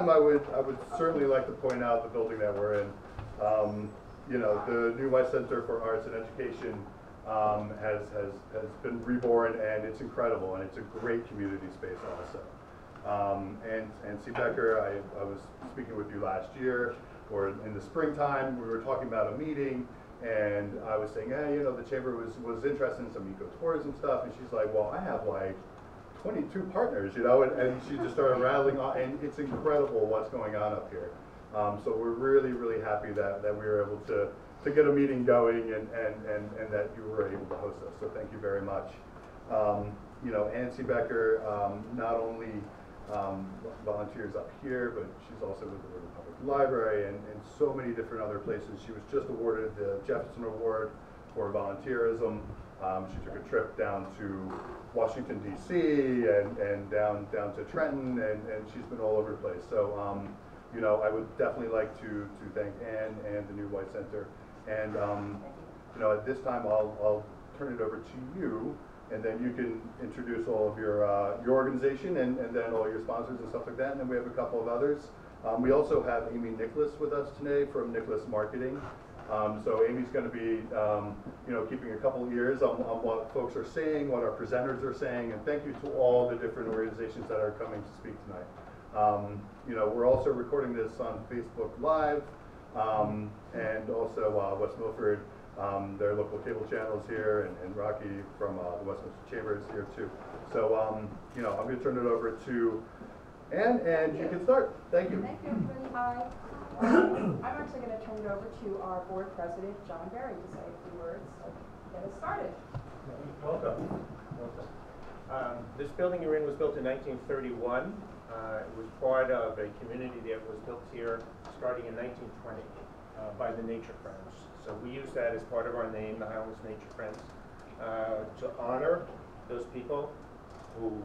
time, I would certainly like to point out the building that we're in. You know, the new Weis Center for Arts and Education has been reborn, and it's incredible, and it's a great community space also. And C. Becker, I was speaking with you last year, or in the springtime, we were talking about a meeting, and I was saying, hey, you know, the chamber was interested in some eco-tourism stuff, and she's like, well, I have like 22 partners, you know, and she just started rattling on, and it's incredible what's going on up here. So we're really, really happy that we were able to get a meeting going, and that you were able to host us. So thank you very much. You know, Nancy Becker not only volunteers up here, but she's also with the Ringwood Public Library and so many different other places. She was just awarded the Jefferson Award for volunteerism. She took a trip down to Washington, D.C. and down to Trenton, and she's been all over the place. So, you know, I would definitely like to thank Anne and the new Weis Center. And, you know, at this time, I'll turn it over to you, and then you can introduce all of your organization and then all your sponsors and stuff like that. And then we have a couple of others. We also have Amy Nicholas with us today from Nicholas Marketing. So Amy's going to be, you know, keeping a couple of ears on what folks are saying, what our presenters are saying, and thank you to all the different organizations that are coming to speak tonight. You know, we're also recording this on Facebook Live, and also West Milford, their local cable channels here, and Rocky from the Westminster Chamber is here too. So, you know, I'm going to turn it over to Anne, and you can start. Thank you. Thank you, everybody. Hi. I'm actually going to turn it over to our board president, John Berry, to say a few words to get us started. Welcome. This building you're in was built in 1931. It was part of a community that was built here starting in 1920 by the Nature Friends. So we use that as part of our name, the Highlands Nature Friends, to honor those people who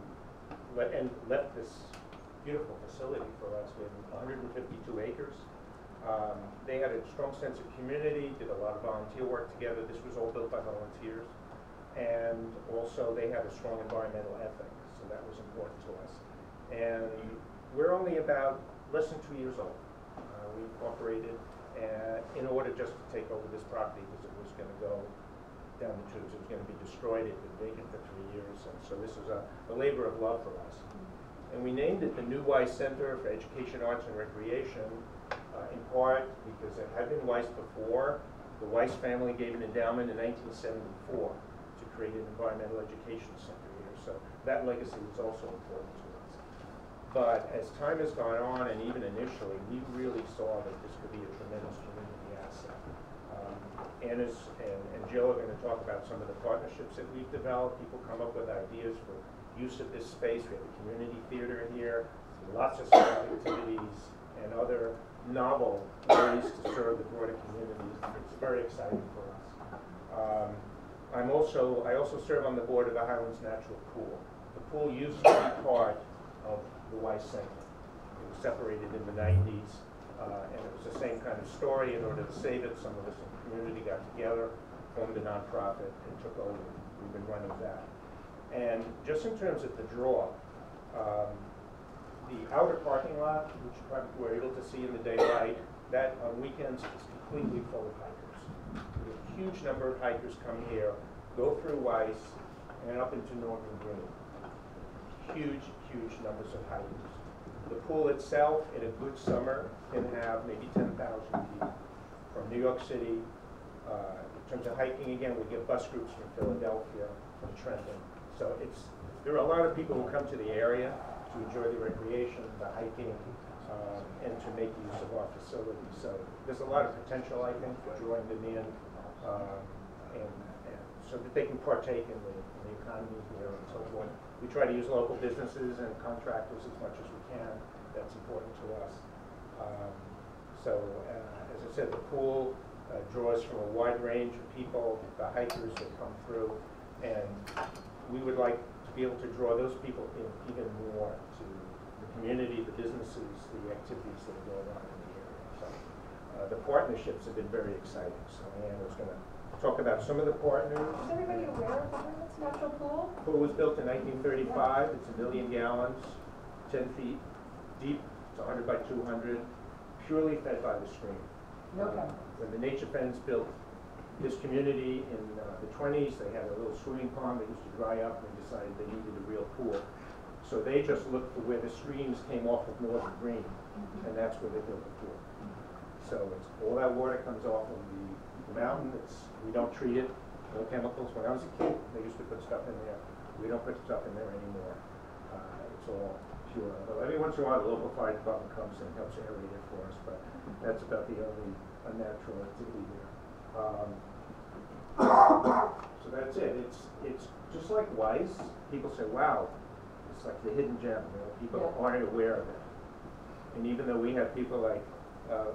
left this beautiful facility for us. We have 152 acres. They had a strong sense of community, did a lot of volunteer work together. This was all built by volunteers. And also they had a strong environmental ethic, so that was important to us. And we're only about less than 2 years old. We incorporated in order just to take over this property because it was going to go down the tubes. It was going to be destroyed. It had been vacant for 3 years. And so this was a labor of love for us. And we named it the New Weis Center for Education, Arts, and Recreation, in part because it had been Weis before. The Weis family gave an endowment in 1974 to create an environmental education center here. So that legacy was also important to us. But as time has gone on, and even initially, we really saw that this could be a tremendous community asset. Anne and Jill are going to talk about some of the partnerships that we've developed. People come up with ideas for use of this space. We have a community theater here, lots of staff activities, and other novel ways to serve the broader communities. It's very exciting for us. I also serve on the board of the Highlands Natural Pool. The pool used to be part of the Weis Center. It was separated in the 90s, and it was the same kind of story. In order to save it, some of us in the community got together, formed a nonprofit, and took over. We've been running that. And just in terms of the draw, the outer parking lot, which you probably were able to see in the daylight, that on weekends is completely full of hikers. We have a huge number of hikers come here, go through Weis, and up into Northern Green. Huge, huge numbers of hikers. The pool itself, in a good summer, can have maybe 10,000 people from New York City. In terms of hiking, again, we get bus groups from Philadelphia, from Trenton. So there are a lot of people who come to the area to enjoy the recreation, the hiking, and to make use of our facilities. So there's a lot of potential, I think, for drawing them in, and so that they can partake in the economy here and so forth. We try to use local businesses and contractors as much as we can. That's important to us. As I said, the pool draws from a wide range of people, the hikers that come through, and we would like to be able to draw those people in even more to the community, the businesses, the activities that are going on in the area. So the partnerships have been very exciting. So Anne is going to talk about some of the partners. Is everybody aware of the Highlands Natural Pool? The pool was built in 1935. It's 1 million gallons, 10 feet deep, It's 100 by 200, purely fed by the stream. No chemicals. When the Nature Friends built this community in the 20s, they had a little swimming pond that used to dry up, and they decided they needed a real pool. So they just looked for where the streams came off of Northern Green, and that's where they built the pool. So it's, all that water comes off of the mountain. We don't treat it, no chemicals. When I was a kid, they used to put stuff in there. We don't put stuff in there anymore. It's all pure. Although every once in a while, the local fire department comes and helps aerate it for us, but that's about the only unnatural activity there. So that's it. It's just like Weis. People say, wow, it's like the hidden gem. You know, people aren't aware of it. And even though we have people like,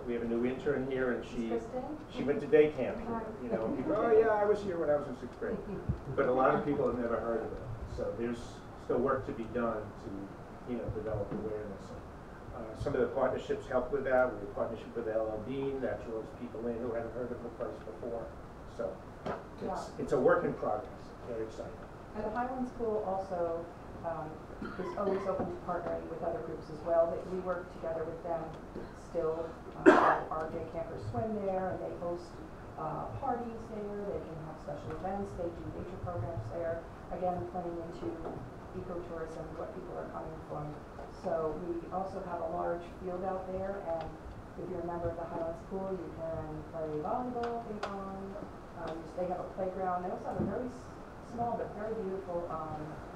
we have a new intern here, and she went to day camp here. You know, and people, oh yeah, I was here when I was in 6th grade. But a lot of people have never heard of it. So there's still work to be done to, you know, develop awareness. Some of the partnerships help with that. We have a partnership with LL Bean that draws people in who haven't heard of the place before. So it's a work in progress. Very exciting. And the Highland School also is always open to partnering with other groups as well. That we work together with them still. Our day campers swim there, and they host parties there. They can have special events. They do nature programs there. Again, playing into ecotourism, what people are coming from. So we also have a large field out there, and if you're a member of the Highland School, you can play volleyball, ping pong. They have a playground. They also have a very small but very beautiful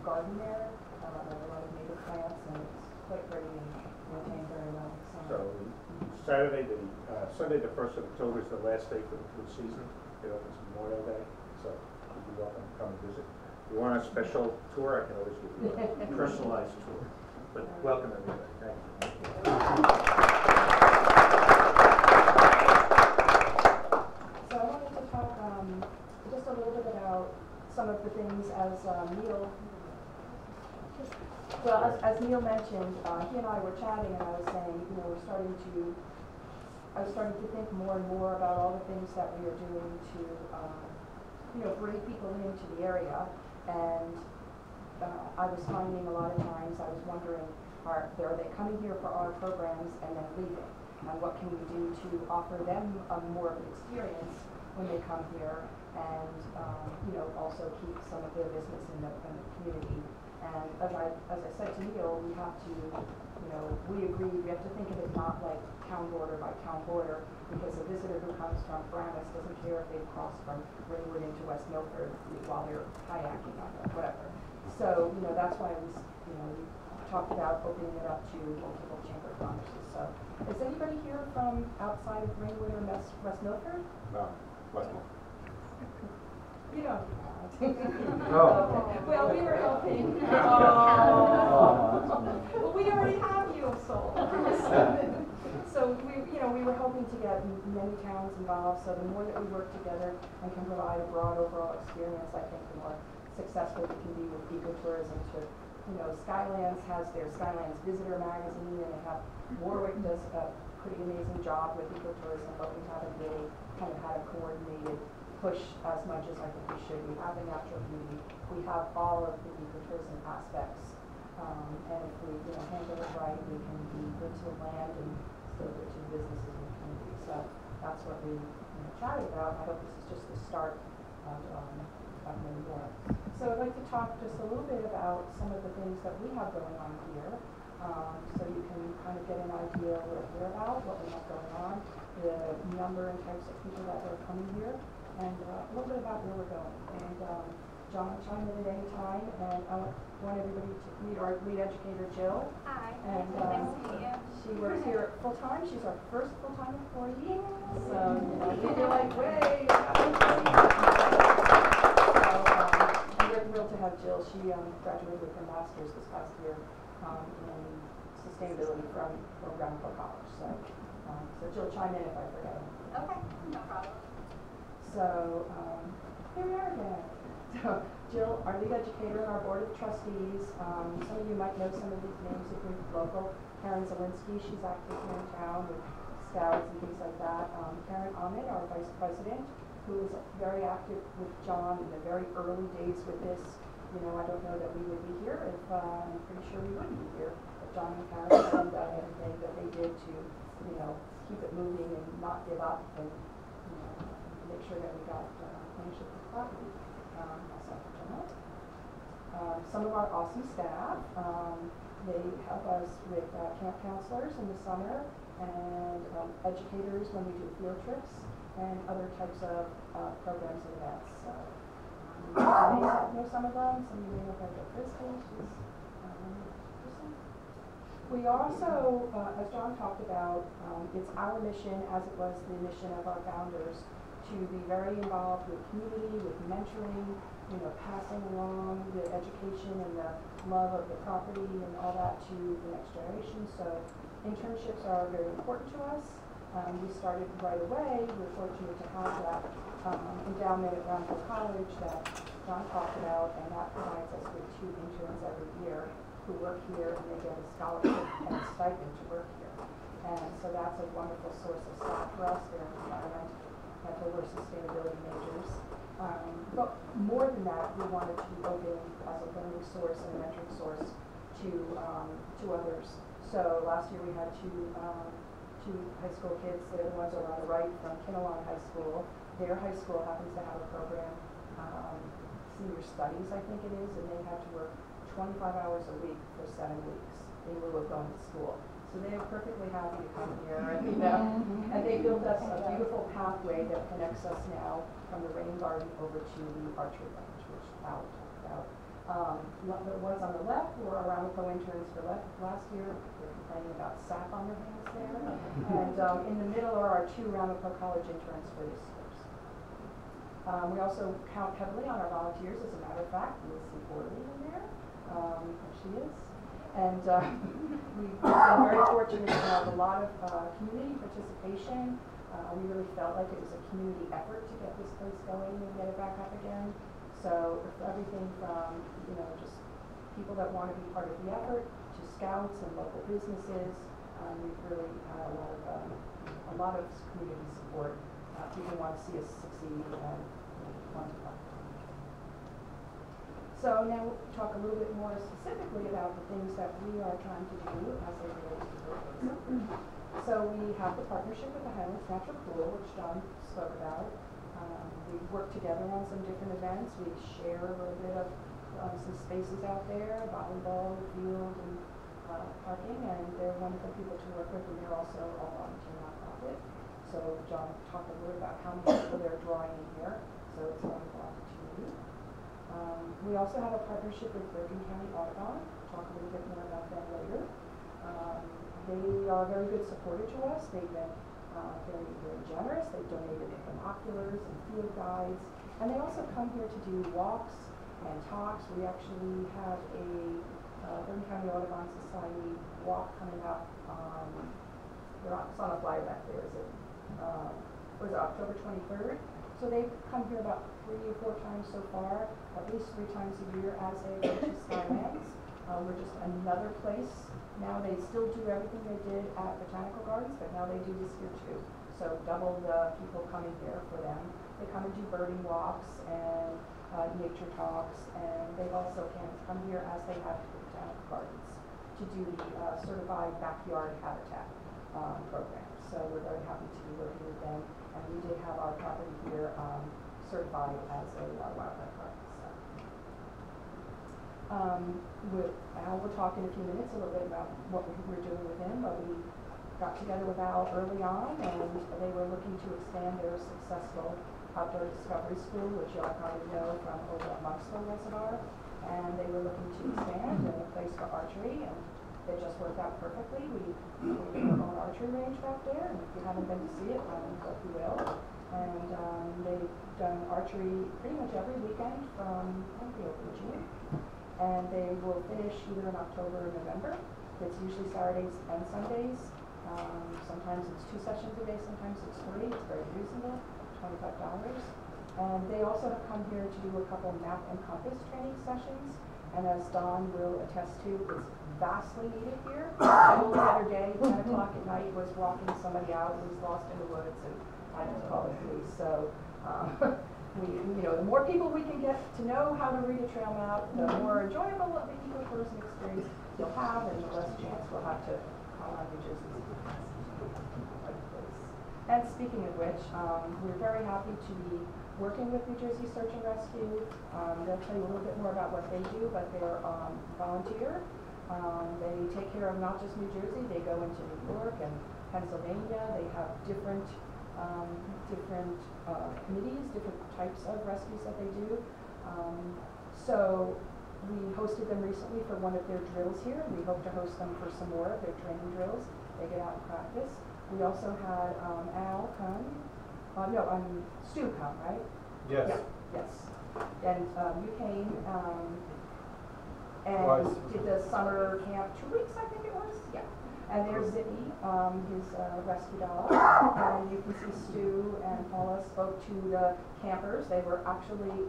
garden there. There's a lot of native plants, and it's quite pretty and maintained very well. So Sunday the 1st of October is the last day for the food season. It opens Memorial Day, so you'd be welcome to come and visit. If you want a special tour, I can always give you a personalized tour. But welcome everybody. Thank you. So I wanted to talk just a little bit about some of the things as Neil. Well, as Neil mentioned, he and I were chatting, and I was saying, you know, I was starting to think more and more about all the things that we are doing to, you know, bring people into the area. And I was finding a lot of times, I was wondering, are they coming here for our programs and then leaving? And what can we do to offer them more of an experience when they come here, and you know, also keep some of their business in the community. And as I said to Neil, we have to, you know, we agreed we have to think of it not like town border by town border, because a visitor who comes from Paramus doesn't care if they've crossed from Ringwood into West Milford while they're kayaking on it, whatever. So, you know, that's why we talked about opening it up to multiple chamber of commerces. So, is anybody here from outside of Ringwood or West Milford? No, West Milford. You don't. Oh. Well, we were hoping. Well, we already have you sold. So we were hoping to get many towns involved. So the more that we work together and can provide a broad overall experience, I think the more successful we can be with ecotourism. Skylands has their Skylands Visitor magazine, and they have Warwick does a pretty amazing job with ecotourism, but we haven't really kind of had a coordinated push as much as I think we should. We have the natural beauty. We have all of the ecotourism aspects. And if we handle it right, we can be good to the land and still good to the businesses in the community. So that's what we chatted about. I hope this is just the start of many more. So I'd like to talk just a little bit about some of the things that we have going on here. So you can kind of get an idea what we're about, what we have going on, the number and types of people that are coming here, and a little bit about where we're going. And John, chime in at any time, and I want everybody to meet our lead educator, Jill. Hi. And nice to meet you. She works here full-time. She's our first full-time employee. So, we feel like, way. And we're thrilled to have Jill. She graduated with her master's this past year in sustainability from Ringwood College. So Jill, chime in if I forget. Okay, no problem. So here we are again. So Jill, our lead educator and our board of trustees. Some of you might know some of these names if you're local. Karen Zielinski, she's active here in town with scouts and things like that. Karen Ahmed, our vice president, who was very active with John in the very early days with this. I don't know that we would be here if, I'm pretty sure we wouldn't be here if John and Karen and everything that they did to, you know, keep it moving and not give up and, you know, make sure that we got ownership of the property. Myself and John. Some of our awesome staff, they help us with camp counselors in the summer and educators when we do field trips and other types of programs and events. So, you may know some of them. Some of you may know Brenda Frisbee. She's person. We also, as John talked about, it's our mission, as it was the mission of our founders, to be very involved with community, with mentoring, you know, passing along the education and the love of the property and all that to the next generation. So internships are very important to us. We started right away. We're fortunate to have that endowment at Ringwood College that John talked about, and that provides us with 2 interns every year who work here, and they get a scholarship and a stipend to work here. And so that's a wonderful source of staff for us. They're environmental or sustainability majors. But more than that, we wanted to be open as a learning source and a mentoring source to others. So last year we had two high school kids. They're the ones over on the right from Kinnelon High School. Their high school happens to have a program, senior studies I think it is, and they had to work 25 hours a week for 7 weeks in lieu of going to school. So they are perfectly happy to come here, and, you know, and they built us a beautiful pathway that connects us now from the rain garden over to the Archery Range, which Al talked about. The ones on the left were our Ramapo interns for last year. They're complaining about sap on their hands there. And in the middle are our 2 Ramapo College interns for this year. We also count heavily on our volunteers. As a matter of fact, you'll see Orly in there. There she is. And we've been very fortunate to have a lot of community participation. We really felt like it was a community effort to get this place going and get it back up again. So everything from, you know, just people that want to be part of the effort to scouts and local businesses. We've really had a lot of community support. People want to see us succeed and want to help. So now we'll talk a little bit more specifically about the things that we are trying to do as they relate to buildings. So we have the partnership with the Highlands Natural Pool, which John spoke about. We work together on some different events. We share a little bit of some spaces out there, volleyball, field, and parking, and they're wonderful people to work with, and they're also a volunteer nonprofit. So John talked a little about how many people they're drawing in here, so it's a wonderful opportunity. We also have a partnership with Bergen County Audubon. We'll talk a little bit more about that later. They are a very good supporter to us. They've been very, very generous. They've donated binoculars and field guides, and they also come here to do walks and talks. We actually have a Bergen County Audubon Society walk coming up. It's on a flyer back there. Is it? Was it October 23rd? So they've come here about 3 or 4 times so far, at least 3 times a year as they go to Skylands. We're just another place. Now they still do everything they did at Botanical Gardens, but now they do this here too. So double the people coming here for them. They come and do birding walks and nature talks, and they also can come here as they have to the Botanical Gardens to do the certified backyard habitat program. So we're very happy to be working with them, and we did have our property here certified as a wildlife park. Al will talk in a few minutes a little bit about what we're doing with him, but we got together with Al early on, and they were looking to expand their successful outdoor discovery school, which you all probably know from over at Monksville Reservoir, and they were looking to expand in a place for archery, and it just worked out perfectly. We have our own archery range back there, and if you haven't been to see it, I hope you will. And they've done archery pretty much every weekend from, I think, June. And they will finish either in October or November. It's usually Saturdays and Sundays. Sometimes it's 2 sessions a day, sometimes it's 3. It's very reasonable, $25. And they also have come here to do a couple map and compass training sessions. And as Don will attest to, it's vastly needed here. The other day, 10 o'clock at night, was walking somebody out who was lost in the woods, and I had to call the police. So the more people we can get to know how to read a trail map, the more enjoyable the eco-tourism experience you'll have, and the less chance we'll have to call on New Jersey's place. And speaking of which, we're very happy to be working with New Jersey Search and Rescue. They'll tell you a little bit more about what they do, but they're volunteer. They take care of not just New Jersey, they go into New York and Pennsylvania. They have different committees, different types of rescues that they do. So we hosted them recently for one of their drills here, and we hope to host them for some more of their training drills. They get out and practice. We also had Al come, Stu come, right? Yes. Yeah, yes. And you came and Weis. did the summer camp 2 weeks, I think it was? Yeah. And there's Zippy, his rescue dog. And you can see Stu and Paula spoke to the campers. They were actually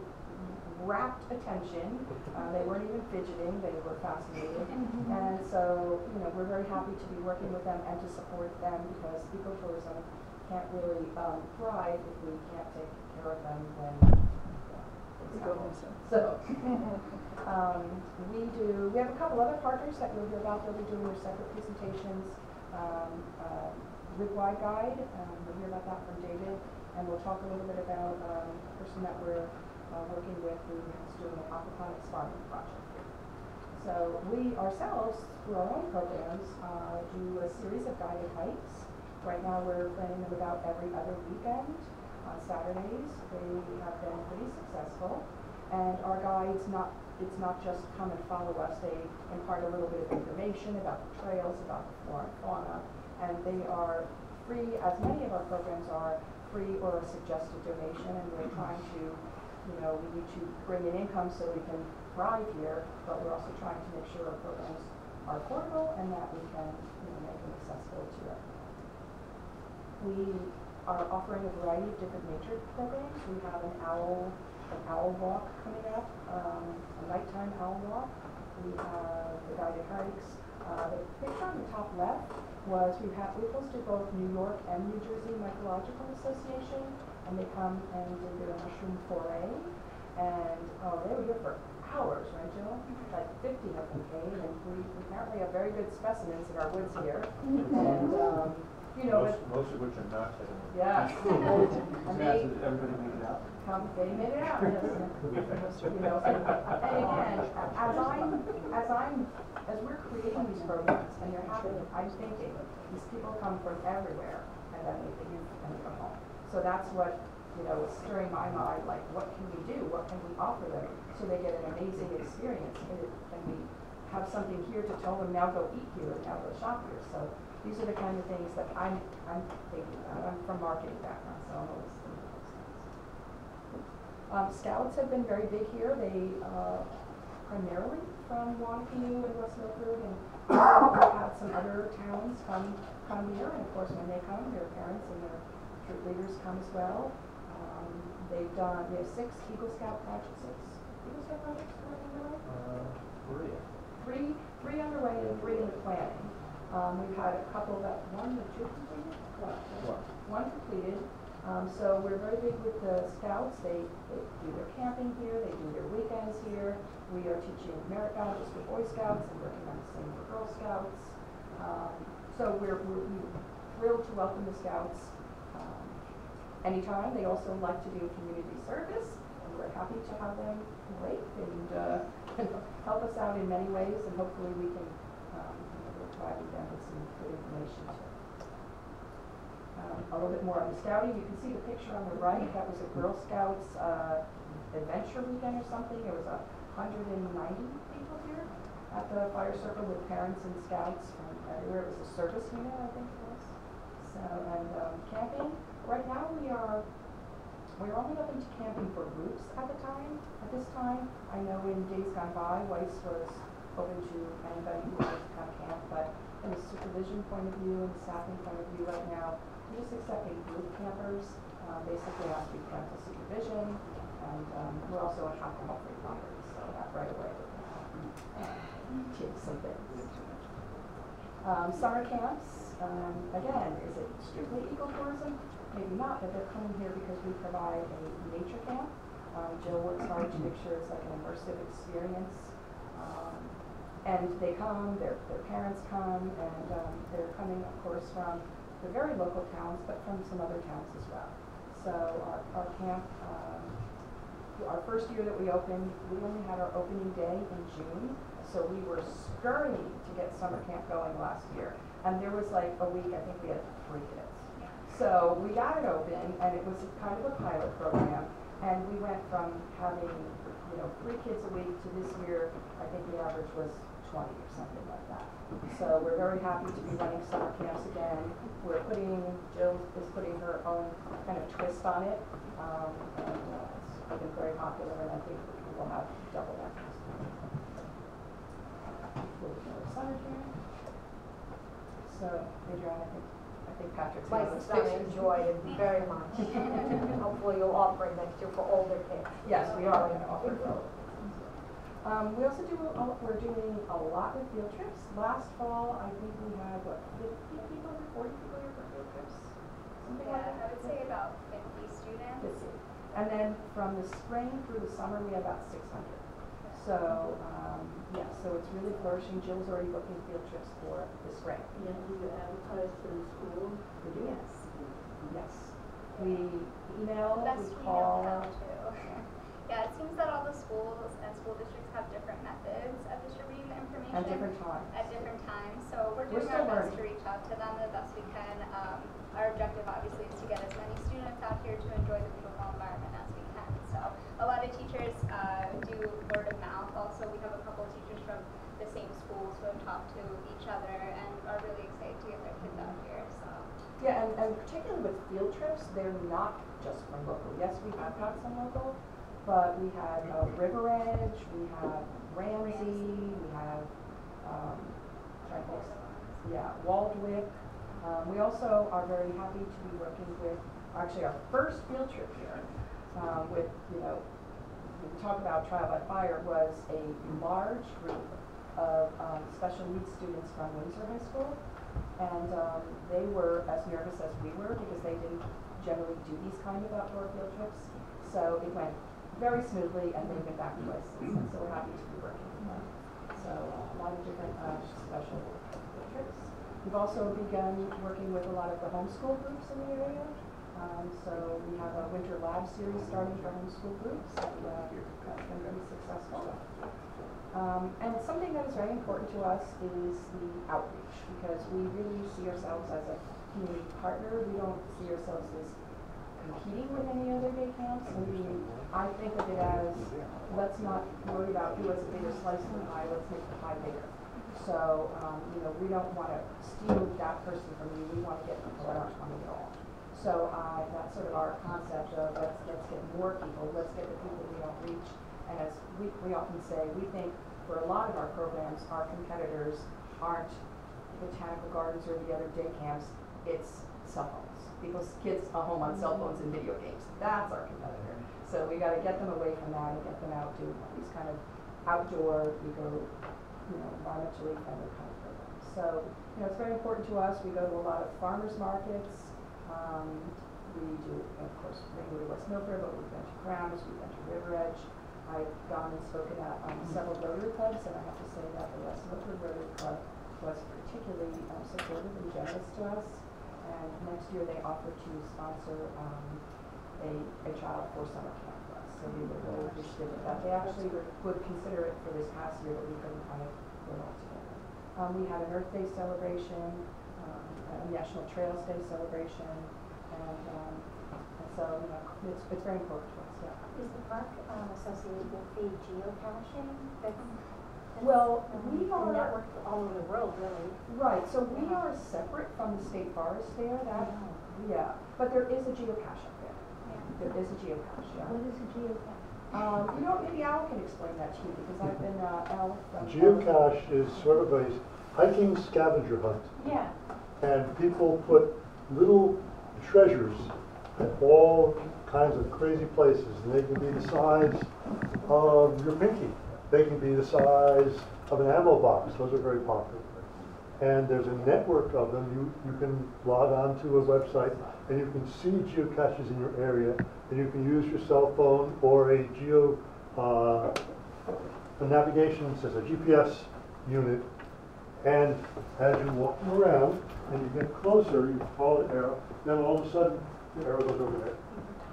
rapt attention. They weren't even fidgeting. They were fascinated. And so, we're very happy to be working with them and to support them because ecotourism can't really thrive if we can't take care of them when things happen. So, we have a couple other partners that you'll hear about. They'll be doing their separate presentations. Ringwood guide, we'll hear about that from David, and we'll talk a little bit about a person that we're working with who is doing an aquaponics farming project here. So we ourselves, through our own programs, do a series of guided hikes. Right now we're planning them about every other weekend on Saturdays. They have been pretty successful, and our guides it's not just come and follow us. They impart a little bit of information about the trails, about the flora and fauna, and they are free, as many of our programs are, free or a suggested donation, and we're trying to, we need to bring in income so we can thrive here, but we're also trying to make sure our programs are affordable and that we can, make them accessible to everyone. We are offering a variety of different nature programs. We have an owl walk coming up, a nighttime owl walk. We have the guided hikes. The picture on the top left was we hosted both New York and New Jersey Mycological Association, and they come and did their mushroom foray. And they were here for hours, right, Jill? Like 50 of them came, and we apparently have very good specimens in our woods here. And most of which are not hidden. yes. And they Everybody make it out? they made it out, yes. And again, as we're creating these programs and they're happening, I'm thinking these people come from everywhere and then they leave and they go home. So that's what, is stirring my mind, like what can we do? What can we offer them so they get an amazing experience? And we have something here to tell them now go eat here and now go shop here. So these are the kind of things that I'm thinking about. I'm from marketing background, so I'm always thinking of those things. Scouts have been very big here. They primarily from Wanapue and West Milford, and we've had some other towns come here, and of course when they come, their parents and their troop leaders come as well. We have 6 Eagle Scout projects, three underway and 3 in the planning. We've had a couple one completed? One completed. So we're very big with the Scouts. They do their camping here, they do their weekends here. We are teaching merit badges for Boy Scouts and working on the same for Girl Scouts. So we're thrilled to welcome the Scouts anytime. They also like to do community service, and we're happy to have them break and help us out in many ways, and hopefully we can provide them with some good information too. A little bit more on the scouting. You can see the picture on the right. That was a Girl Scouts adventure weekend or something. There was 190 people here at the fire circle with parents and scouts from everywhere. It was a service unit, I think it was. So, and camping. Right now we're only open to camping for groups at this time. I know in days gone by, Weis was open to anybody who wanted to come camp, but from a supervision point of view and staffing point of view right now, we're just accepting group campers. Basically has to be parental supervision, and we're also an alcohol-free property, so that right away takes some things. Summer camps, again, is it strictly ecotourism? Maybe not, but they're coming here because we provide a nature camp. Jill works hard to make sure it's like an immersive experience. And they come, their parents come, and they're coming, of course, from the very local towns, but from some other towns as well. So our camp, our first year that we opened, we only had our opening day in June, so we were scurrying to get summer camp going last year. And there was like a week, I think we had 3 kids. So we got it open, and it was kind of a pilot program, and we went from having, 3 kids a week to this year, I think the average was 20 or something like that. So we're very happy to be running summer camps again. Jill is putting her own kind of twist on it, and it's been very popular, and I think we will have double that. Summer camp. So, Adrienne, I think Patrick's My on this son picture. enjoyed it very much. Hopefully you'll offer it next year for older kids. Yes, we are going to offer both. We also we're doing a lot with field trips. Last fall, I think we had, 50 people, 40 people here for field trips? Something like that? I would say about 50 students. 50. And then from the spring through the summer, we had about 600. So, so it's really flourishing. Jill's already booking field trips for the spring. Yeah, do you advertise to the school? We do? Yes. We email, Best we we call. know how to. Yeah, it seems that all the schools and school districts have different methods of distributing the information. At different times. At different times. So we're We're doing still our best learning. to reach out to them the best we can. Our objective obviously is to get as many students out here to enjoy the beautiful environment as we can. So a lot of teachers do word of mouth. Also, we have a couple of teachers from the same schools who have talked to each other and are really excited to get their kids out here. So Yeah, and particularly with field trips, they're not just from local. Yes, we have got some local, but we had River Edge, we have Ramsey, we have Waldwick. We also are very happy to be working with, actually our first field trip here, with, we talk about Trial by Fire, was a large group of special needs students from Windsor High School. And they were as nervous as we were because they didn't generally do these kind of outdoor field trips. So it went very smoothly, and they've been back to us since then. So we're happy to be working with them. So a lot of different special field trips. We've also begun working with a lot of the homeschool groups in the area. So we have a winter lab series starting for homeschool groups. That's been very successful. And something that is very important to us is the outreach, because we really see ourselves as a community partner. We don't see ourselves as competing with any other day camps. I think of it as, let's not worry about who has a bigger slice of the pie, let's make the pie bigger. So, we don't want to steal that person from you, we want to get people that aren't coming at all. So that's sort of our concept of let's get more people, let's get the people we don't reach. And as we often say, we think for a lot of our programs, our competitors aren't botanical gardens or the other day camps, it's cell phones. People's kids are home on cell phones and video games. That's our competitor. So we got to get them away from that and get them out to these kind of outdoor, environmentally friendly kind of programs. So, it's very important to us. We go to a lot of farmers markets. We do, of course, Ringwood or West Milford, but we've been to Crowns, we've been to River Edge. I've gone and spoken at several Rotary clubs, and I have to say that the West Milford Rotary Club was particularly supportive and generous to us. And next year they offered to sponsor a child for summer camp for us. So we were really appreciative of that. They actually would consider it for this past year, but we couldn't kind of put it all together. We had an Earth Day celebration, a National Trails Day celebration, and so it's very important to us. Yeah. Is the park associated with the geocaching? Well, we are networked all over the world, really. Right. So we are separate from the state forest there. Yeah, but there is a geocache up there. Yeah. There is a geocache. Yeah. What is a geocache? Maybe Al can explain that to you because I've been Al from. Geocache is sort of a hiking scavenger hunt. Yeah. And people put little treasures at all kinds of crazy places. And they can be the size of your pinky. They can be the size of an ammo box. Those are very popular. And there's a network of them. You can log on to a website and you can see geocaches in your area, and you can use your cell phone or a navigation, says a GPS unit. And as you're walking around and you get closer, you follow the arrow, then all of a sudden the arrow goes over there.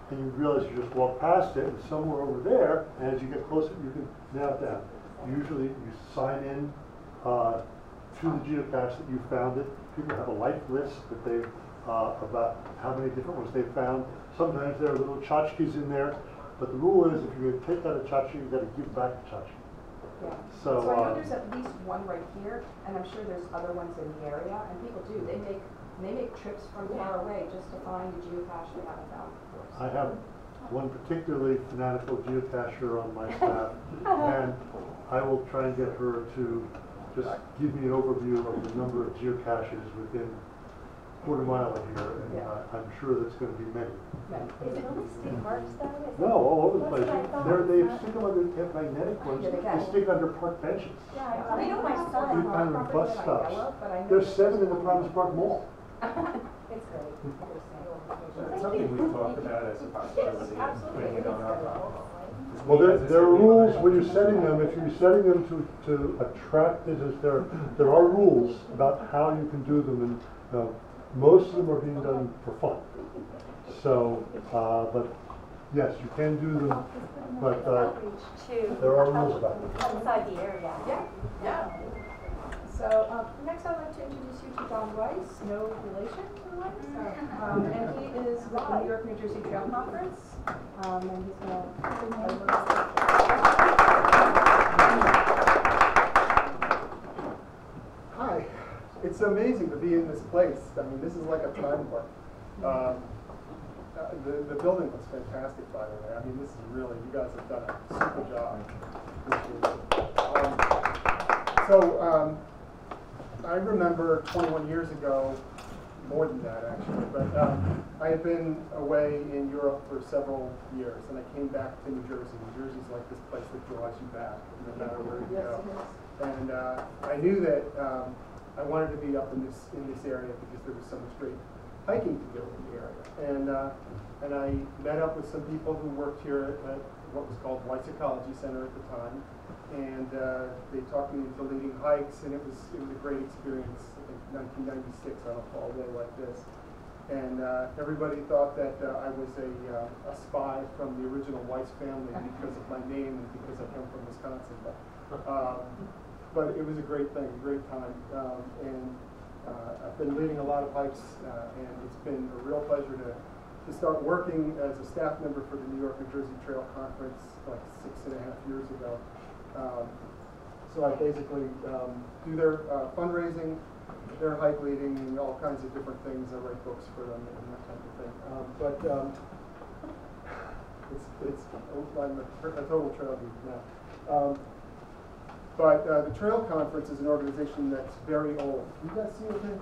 And you realize you just walk past it and somewhere over there, and as you get closer, you can nail it down. Usually you sign in to the geocache that you found it. People have a life list that they've about how many different ones they've found. Sometimes there are little tchotchkes in there, but the rule is if you're going to take out a tchotchke, you've got to give back the tchotchke. Yeah. So, So I know there's at least one right here, and I'm sure there's other ones in the area, and people do. They make trips from far away just to find a geocache they haven't found before. I have one particularly fanatical geocacher on my staff, and I will try and get her to just give me an overview of the number of geocaches within quarter mile of here, and Yeah. I'm sure that's going to be many. Is it only state parks though? Is No, it- all over the That's place. what I thought. They stick them under, they have magnetic ones, Yeah, they can. they stick under park benches. Yeah, I know my Any son. kind of bus stops. But I know There's that 7 in the Promise Park Mall. It's great. That's something we've talked about as a possibility, is Absolutely. putting it on our Well, there are rules when you're setting them. If you're setting them to attract visitors, there are rules about how you can do them, and most of them are being done for fun. So, but yes, you can do them, but Outreach too. there are rules about it. Outside the area. Yeah. So next I'd like to introduce you to John Weis, no relation to Weis. And he is with the New York, New Jersey Trail Conference. And he's going Hi, it's amazing to be in this place. I mean, this is like a time warp. The building looks fantastic, by the way. I mean, this is really, you guys have done a super job. I remember 21 years ago, more than that actually, but I had been away in Europe for several years, and I came back to New Jersey. New Jersey's like this place that draws you back, no matter where you go. And I knew that I wanted to be up in this area because there was so much great hiking to do in the area. And I met up with some people who worked here at what was called Weis Ecology Center at the time, and they talked me into leading hikes, and it was a great experience. I think 1996 on a fall day like this, and everybody thought that I was a spy from the original Weis family because of my name and because I come from Wisconsin. But it was a great thing, a great time, and I've been leading a lot of hikes, and it's been a real pleasure to start working as a staff member for the New York, New Jersey Trail Conference like 6.5 years ago. So I basically do their fundraising, their hike leading, and all kinds of different things. I write books for them and that type of thing. I'm a total trail geek now. But the Trail Conference is an organization that's very old. You guys see it here?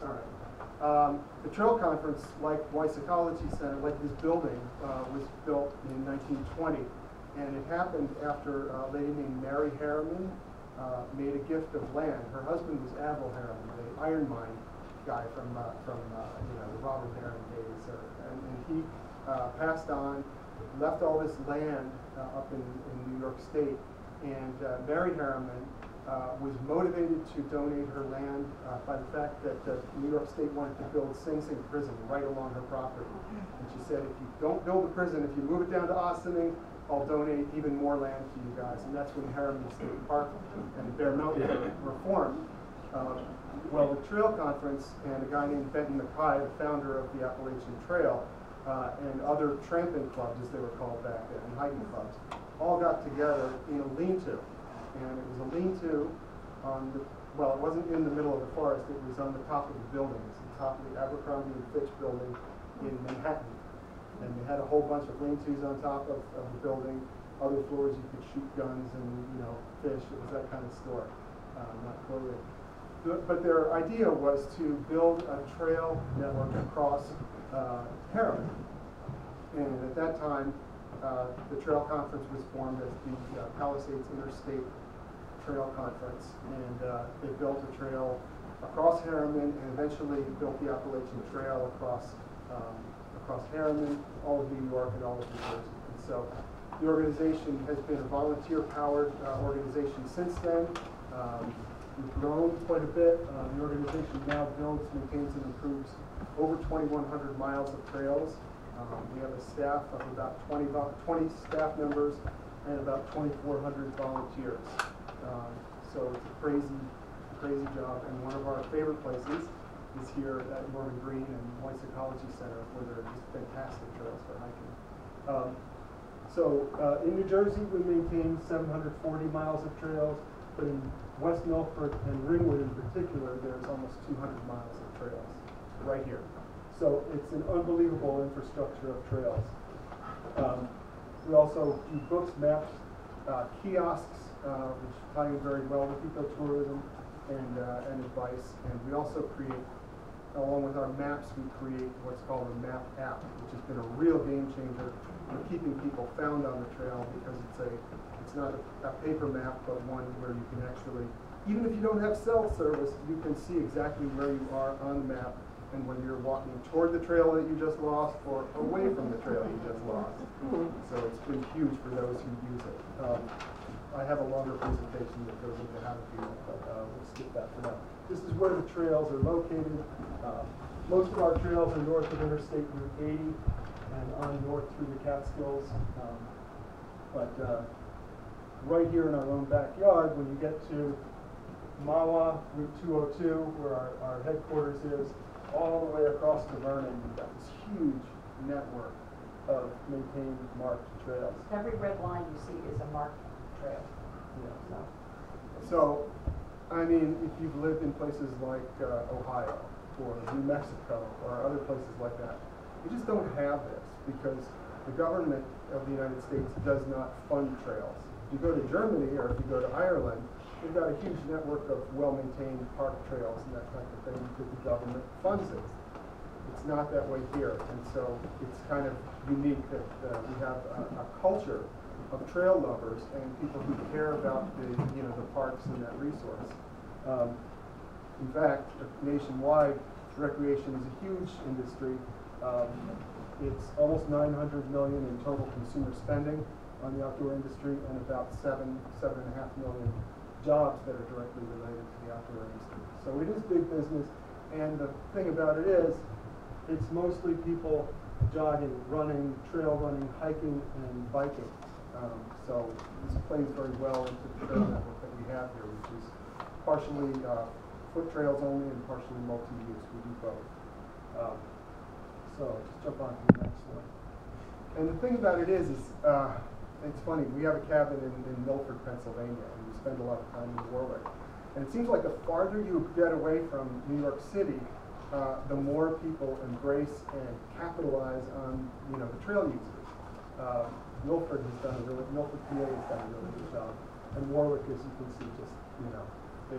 All right. The Trail Conference, like Weis Ecology Center, like this building, was built in 1920. And it happened after a lady named Mary Harriman made a gift of land. Her husband was Admiral Harriman, the iron mine guy from the Robert Harriman days. And he passed on, left all this land up in New York State. And Mary Harriman was motivated to donate her land by the fact that New York State wanted to build Sing Sing prison right along her property. And she said, if you don't build the prison, if you move it down to Ossining, I'll donate even more land to you guys. And that's when Harriman State Park and Bear Mountain were formed. Well, the Trail Conference and a guy named Benton Mackay, the founder of the Appalachian Trail, and other tramping clubs, as they were called back then, and hiking clubs, all got together in a lean-to. And it was a lean-to on the, well, it wasn't in the middle of the forest, it was on the top of the building. It's the top of the Abercrombie and Fitch building in Manhattan. And they had a whole bunch of lean-tos on top of the building. Other floors you could shoot guns and, fish. It was that kind of store, not clothing. But their idea was to build a trail network across Harriman. And at that time, the Trail Conference was formed as the Palisades Interstate Trail Conference. And they built a trail across Harriman and eventually built the Appalachian Trail across Harriman, all of New York, and all of New Jersey. And so the organization has been a volunteer-powered organization since then. We've grown quite a bit. The organization now builds, maintains, and improves over 2,100 miles of trails. We have a staff of about 20 staff members and about 2,400 volunteers. So it's a crazy job. And one of our favorite places is here at Norman Green and Weis Ecology Center, where there are just fantastic trails for hiking. In New Jersey, we maintain 740 miles of trails, but in West Milford and Ringwood in particular, there's almost 200 miles of trails right here. So it's an unbelievable infrastructure of trails. We also do books, maps, kiosks, which tie in very well with ecotourism and advice. And we also create, along with our maps, we create what's called a map app, which has been a real game changer for keeping people found on the trail, because it's not a paper map, but one where you can actually, even if you don't have cell service, you can see exactly where you are on the map, and when you're walking toward the trail that you just lost or away from the trail you just lost. So it's been huge for those who use it. I have a longer presentation that goes into how to do it, but we'll skip that for now. This is where the trails are located. Most of our trails are north of Interstate Route 80 and on north through the Catskills. Right here in our own backyard, when you get to Mawa, Route 202, where our headquarters is, all the way across to Vernon, you've got this huge network of maintained marked trails. Every red line you see is a marked trail. Yeah. So, I mean, if you've lived in places like Ohio or New Mexico or other places like that, you just don't have this, because the government of the United States does not fund trails. If you go to Germany or if you go to Ireland, they've got a huge network of well-maintained park trails and that type of thing because the government funds it. It's not that way here, and so it's kind of unique that we have a culture of trail lovers and people who care about the parks and that resource. In fact, nationwide, recreation is a huge industry. It's almost $900 million in total consumer spending on the outdoor industry, and about 7.5 million jobs that are directly related to the outdoor industry. So it is big business, and the thing about it is, it's mostly people jogging, running, trail running, hiking, and biking. So this plays very well into the trail network that we have here, which is partially foot trails only and partially multi-use. We do both. So just jump on to the next one. And the thing about it is it's funny, we have a cabin in Milford, Pennsylvania, and we spend a lot of time in Warwick. And it seems like the farther you get away from New York City, the more people embrace and capitalize on the trail users. Milford, PA has done a really good job. And Warwick, as you can see, just they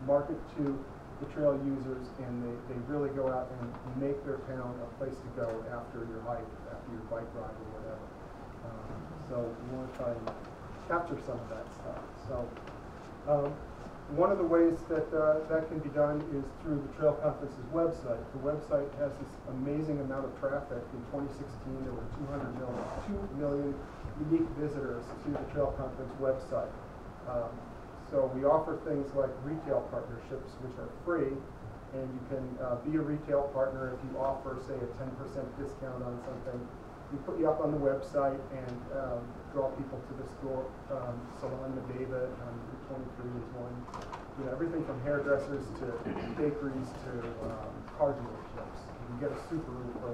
market to the trail users, and they really go out and make their town a place to go after your hike, after your bike ride or whatever. So we want to try and capture some of that stuff. So one of the ways that that can be done is through the Trail Conference's website. The website has this amazing amount of traffic. In 2016, there were 2 million unique visitors to the Trail Conference website. So we offer things like retail partnerships, which are free, and you can be a retail partner if you offer, say, a 10% discount on something. We put you up on the website and draw people to the store. Salon de David on Route 23 is one. Everything from hairdressers to bakeries to car dealerships. You can get a Subaru for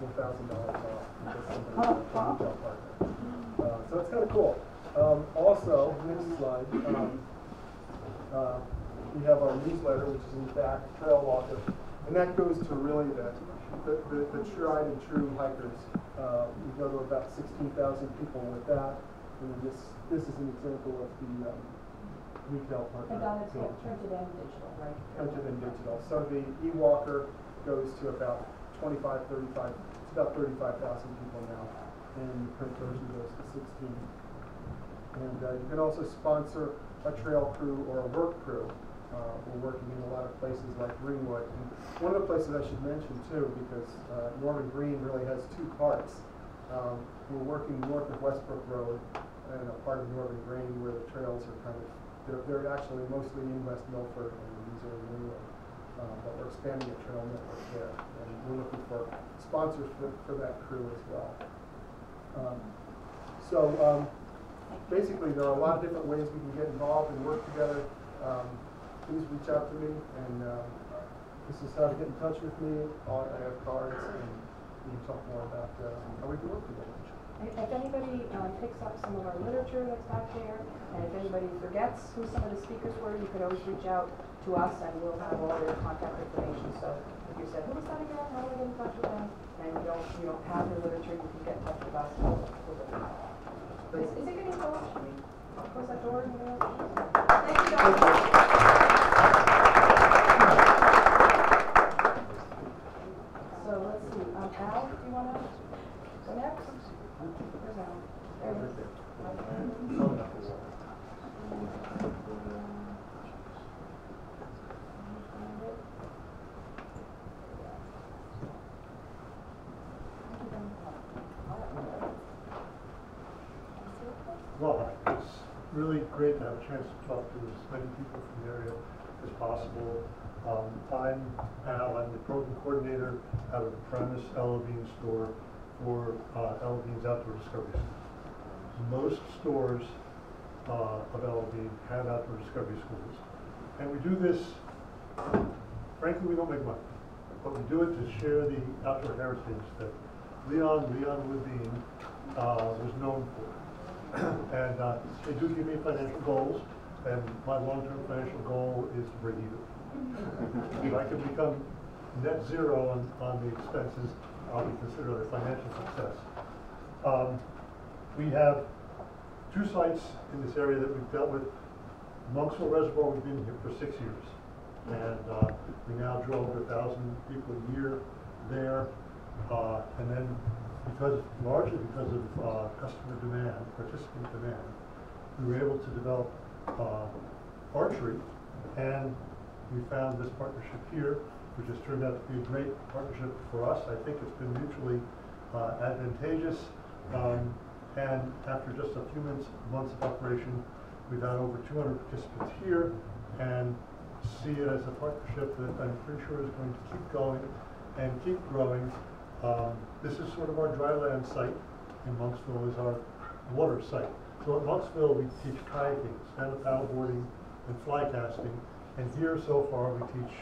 $1,000 off because somebody's a retail partner. So it's kind of cool. Also, next slide, we have our newsletter, which is in the back, Trail Walker, and that goes to really the tried and true hikers. We go to about 16,000 people with that, and this is an example of the retail partner. And it's printed and digital, right? Printed and digital. So the e-walker goes to about 35, it's about 35,000 people now, and the print version goes to 16. And you can also sponsor a trail crew or a work crew. We're working in a lot of places like Ringwood. And one of the places I should mention too, because Norman Green really has two parts. We're working north of Westbrook Road and a part of Norman Green where the trails are kind of They're actually mostly in West Milford and these are in Ringwood. But we're expanding the trail network there, and we're looking for sponsors for that crew as well. Basically, there are a lot of different ways we can get involved and work together. Please reach out to me, and this is how to get in touch with me. I have cards, and we can talk more about how we can work together. If anybody picks up some of our literature that's back there, and if anybody forgets who some of the speakers were, you could always reach out to us, and we'll have all their contact information. So if you said, who was that again? How do I get in touch with them? And you don't have their literature, you can get in touch with us. Is it getting cold? Should we close that door? Thank you, guys. So let's see. Al, do you want to go next? Where's Al? There he is. Well, it's really great to have a chance to talk to as many people from the area as possible. I'm Al, I'm the program coordinator out of the Premise Ella Bean store for Ella Bean's Outdoor Discovery Schools. Most stores of Ella Bean have outdoor discovery schools. And we do this, frankly, we don't make money, but we do it to share the outdoor heritage that Leon Woodbean was known for. And they do give me financial goals, and my long-term financial goal is to break even. If I can become net zero on the expenses, I'll be considered a financial success. We have 2 sites in this area that we've dealt with. Monksville Reservoir, we've been here for 6 years, and we now draw over 1,000 people a year there, and then largely because of customer demand, participant demand, we were able to develop archery, and we found this partnership here, which has turned out to be a great partnership for us. I think it's been mutually advantageous, and after just a few months of operation, we've had over 200 participants here, and see it as a partnership that I'm pretty sure is going to keep going and keep growing. This is sort of our dry land site, and Monksville is our water site. So at Monksville, we teach kayaking, stand-up paddleboarding, and fly casting. And here, so far, we teach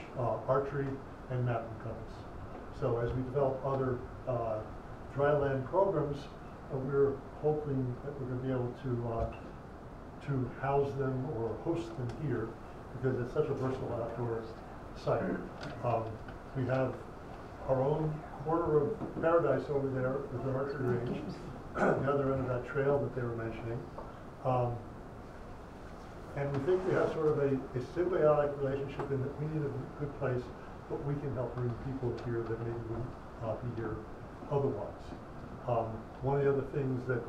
archery and mountain guns. So as we develop other dry land programs, we're hoping that we're going to be able to house them or host them here, because it's such a versatile outdoor site. We have our own corner of paradise over there with the Archery Range, the other end of that trail that they were mentioning. And we think we have sort of a symbiotic relationship in that we need a good place, but we can help bring people here that maybe wouldn't be here otherwise. One of the other things that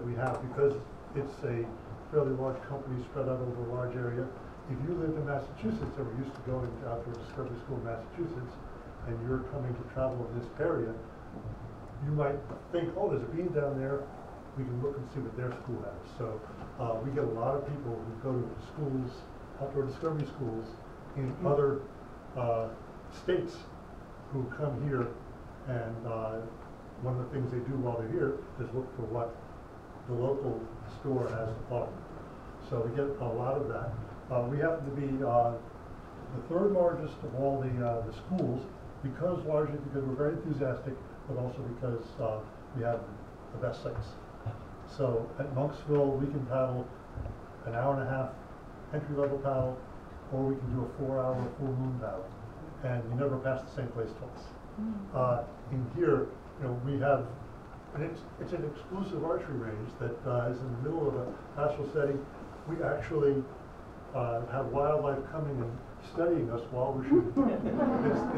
we have, because it's a fairly large company spread out over a large area, if you lived in Massachusetts and were used to going to Outdoor Discovery School in Massachusetts, and you're coming to travel in this area, you might think, oh, there's a bean down there, we can look and see what their school has. So we get a lot of people who go to schools, outdoor discovery schools in other states who come here, and one of the things they do while they're here is look for what the local store has to offer. So we get a lot of that. We happen to be the 3rd largest of all the schools, largely because we're very enthusiastic, but also because we have the best sites. So at Monksville, we can paddle an hour-and-a-half entry-level paddle, or we can do a 4-hour full moon paddle, and you never pass the same place twice. In here, we have, and it's an exclusive archery range that is in the middle of a pastoral setting. We actually have wildlife coming and studying us while we're shooting.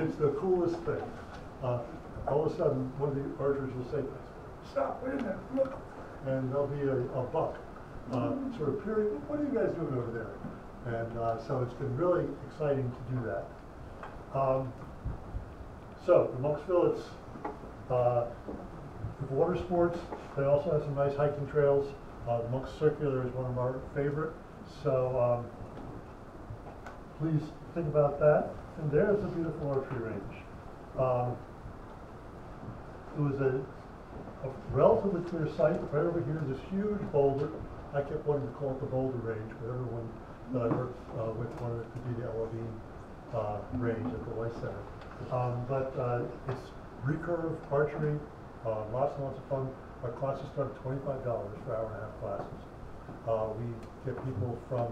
It's the coolest thing. All of a sudden, one of the archers will say, "Stop, wait a minute, look." And there'll be a buck sort of peering, "What are you guys doing over there?" And so it's been really exciting to do that. So in Monksville, it's with water sports. They also have some nice hiking trails. Monks Circular is one of our favorite. So please think about that. And there's a beautiful archery range. It was a relatively clear site. Right over here is this huge boulder. I kept wanting to call it the Boulder Range, but everyone that I worked with wanted it to be the Elohim range at the Weis Center. But it's recurve archery, lots and lots of fun. Our classes start at $25 for hour-and-a-half classes. We get people from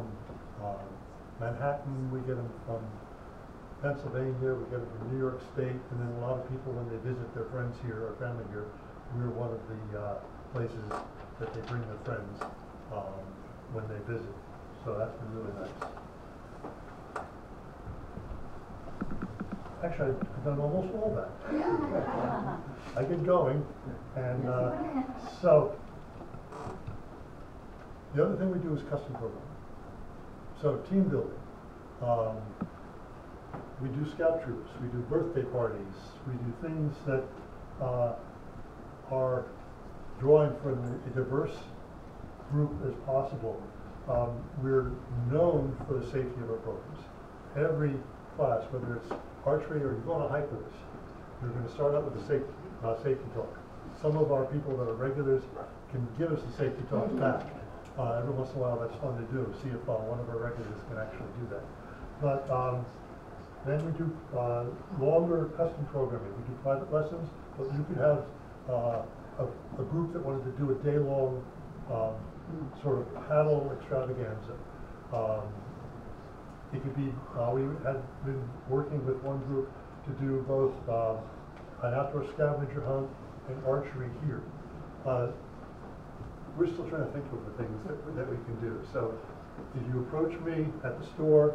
Manhattan, we get them from Pennsylvania, we get them from New York State, and then a lot of people, when they visit their friends here or family here, we're one of the places that they bring their friends when they visit. So that's been really nice. Actually, I've done almost all that. I get going, and so the other thing we do is custom programming. So team building. We do scout troops, we do birthday parties, we do things that are drawing from a diverse group as possible. We're known for the safety of our programs. Every class, whether it's archery or you go on a hike with us, we're going to start out with a safety talk. Some of our people that are regulars can give us the safety talk back. Every once in a while that's fun to do, see if one of our regulars can actually do that. But then we do longer custom programming. We do private lessons, but you could have a group that wanted to do a day-long sort of paddle extravaganza. It could be, we had been working with one group to do both an outdoor scavenger hunt and archery here. We're still trying to think of the things that we can do. So if you approach me at the store,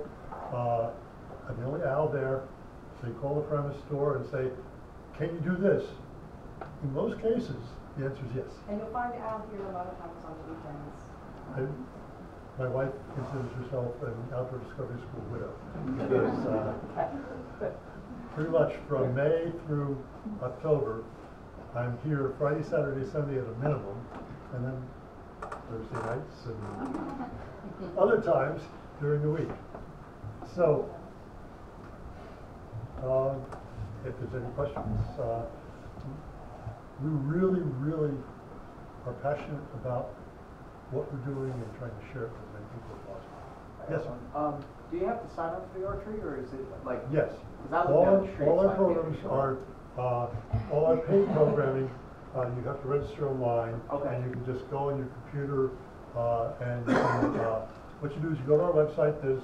I'm the only owl there, so you call the premise store and say, can you do this? In most cases, the answer is yes. And you'll find Al here a lot of times on the weekends. My wife considers herself an outdoor discovery school widow because pretty much from May through October, I'm here Friday, Saturday, Sunday at a minimum, and then Thursday nights and other times during the week. So, if there's any questions, we really, really are passionate about what we're doing and trying to share it with as many people as possible. Yes, sir. Do you have to sign up for the archery, or is it like? Yes. All our programs are, all our paid programming, you have to register online. Okay. And you can just go on your computer, and what you do is you go to our website, there's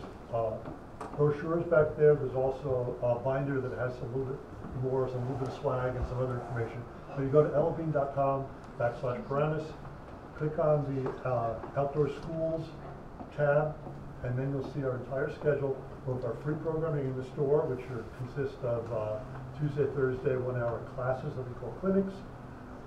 brochures back there, there's also a binder that has some little bit more, some little bit of swag and some other information. So you go to elohim.com/Paramus, click on the Outdoor Schools tab, and then you'll see our entire schedule, both our free programming in the store, which consist of Tuesday, Thursday, 1-hour classes that we call clinics,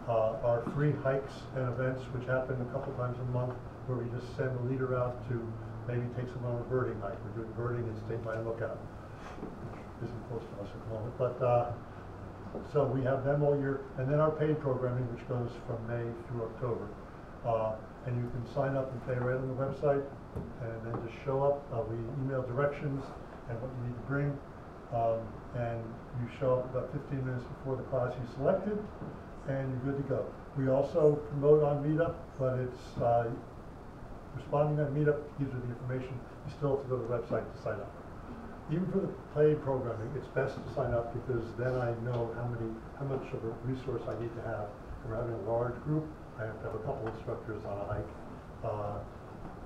our free hikes and events, which happen a couple times a month, where we just send a leader out to maybe take someone on a birding hike. We're doing birding in State Line Lookout, which isn't close to us at the moment. But so we have them all year, and then our paid programming, which goes from May through October. And you can sign up and pay right on the website, and then just show up. We email directions and what you need to bring, and you show up about 15 minutes before the class you selected, and you're good to go. We also promote on Meetup, but it's responding on Meetup gives you the information. You still have to go to the website to sign up. Even for the paid programming, it's best to sign up because then I know how much of a resource I need to have. If we're having a large group, I have to have a couple instructors on a hike.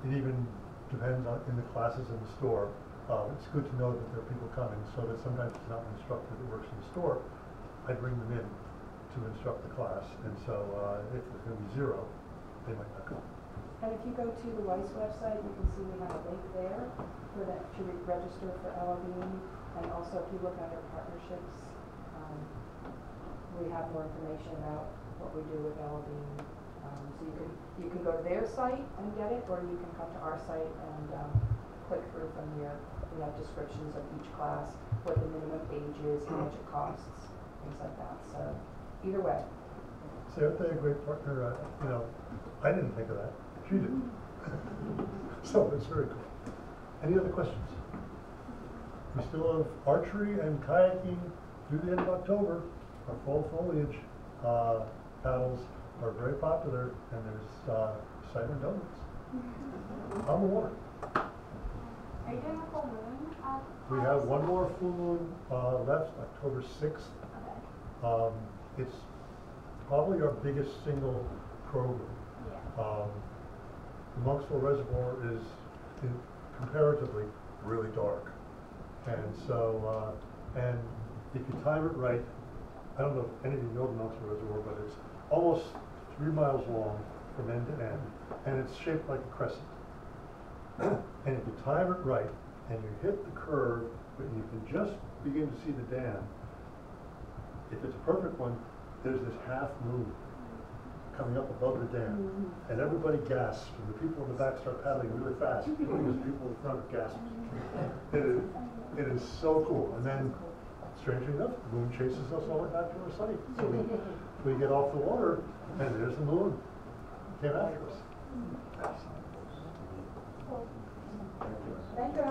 It even depends on in the classes in the store. It's good to know that there are people coming, so that sometimes it's not an instructor that works in the store. I bring them in to instruct the class, and so if there's going to be zero, they might not come. And if you go to the Weis website, you can see we have a link there for that to register for Elohim. And also, if you look under partnerships, we have more information about what we do with Elohim. So you can go to their site and get it, or you can come to our site and click through from here. We have descriptions of each class, what the minimum age is, how much it costs, things like that. So either way. So aren't they a great partner? I didn't think of that. She did. So it's very cool. Any other questions? We still have archery and kayaking through the end of October. Our fall foliage paddles are very popular, and there's cider and donuts on the water. Are you doing a full moon? We have one more full moon left, October 6th. Okay. It's probably our biggest single program. Yeah. The Monksville Reservoir is comparatively really dark. And so, and if you time it right, I don't know if any of you know the Milford Reservoir, but it's almost 3 miles long from end to end, and it's shaped like a crescent. And if you time it right, and you hit the curve, but you can just begin to see the dam, if it's a perfect one, there's this half moon coming up above the dam, and everybody gasps, and the people in the back start paddling really fast because people in front are gasping. It is so cool. And then, strangely enough, the moon chases us all the way back to our site. So we get off the water, and there's the moon. Came after us. Thank you.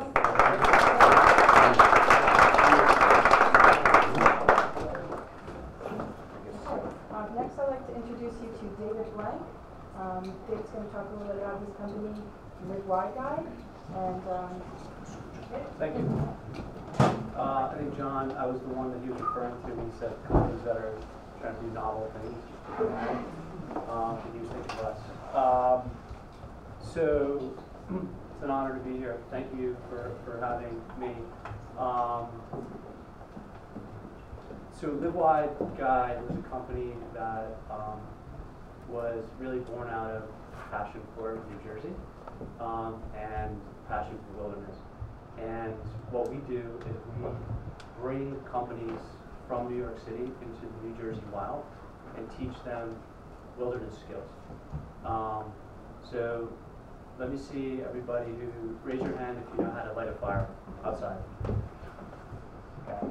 Next, I'd like to introduce you to David Blank. David's going to talk a little bit about his company, Ringwood Guide, and Thank you. I think John, I was the one that he was referring to. He said companies that are trying to do novel things. And he was thinking of us. So it's an honor to be here. Thank you for having me. So Livewide Guide was a company that was really born out of passion for New Jersey and passion for wilderness. And what we do is we bring companies from New York City into the New Jersey wild and teach them wilderness skills. So let me see everybody who, raise your hand if you know how to light a fire outside. Okay.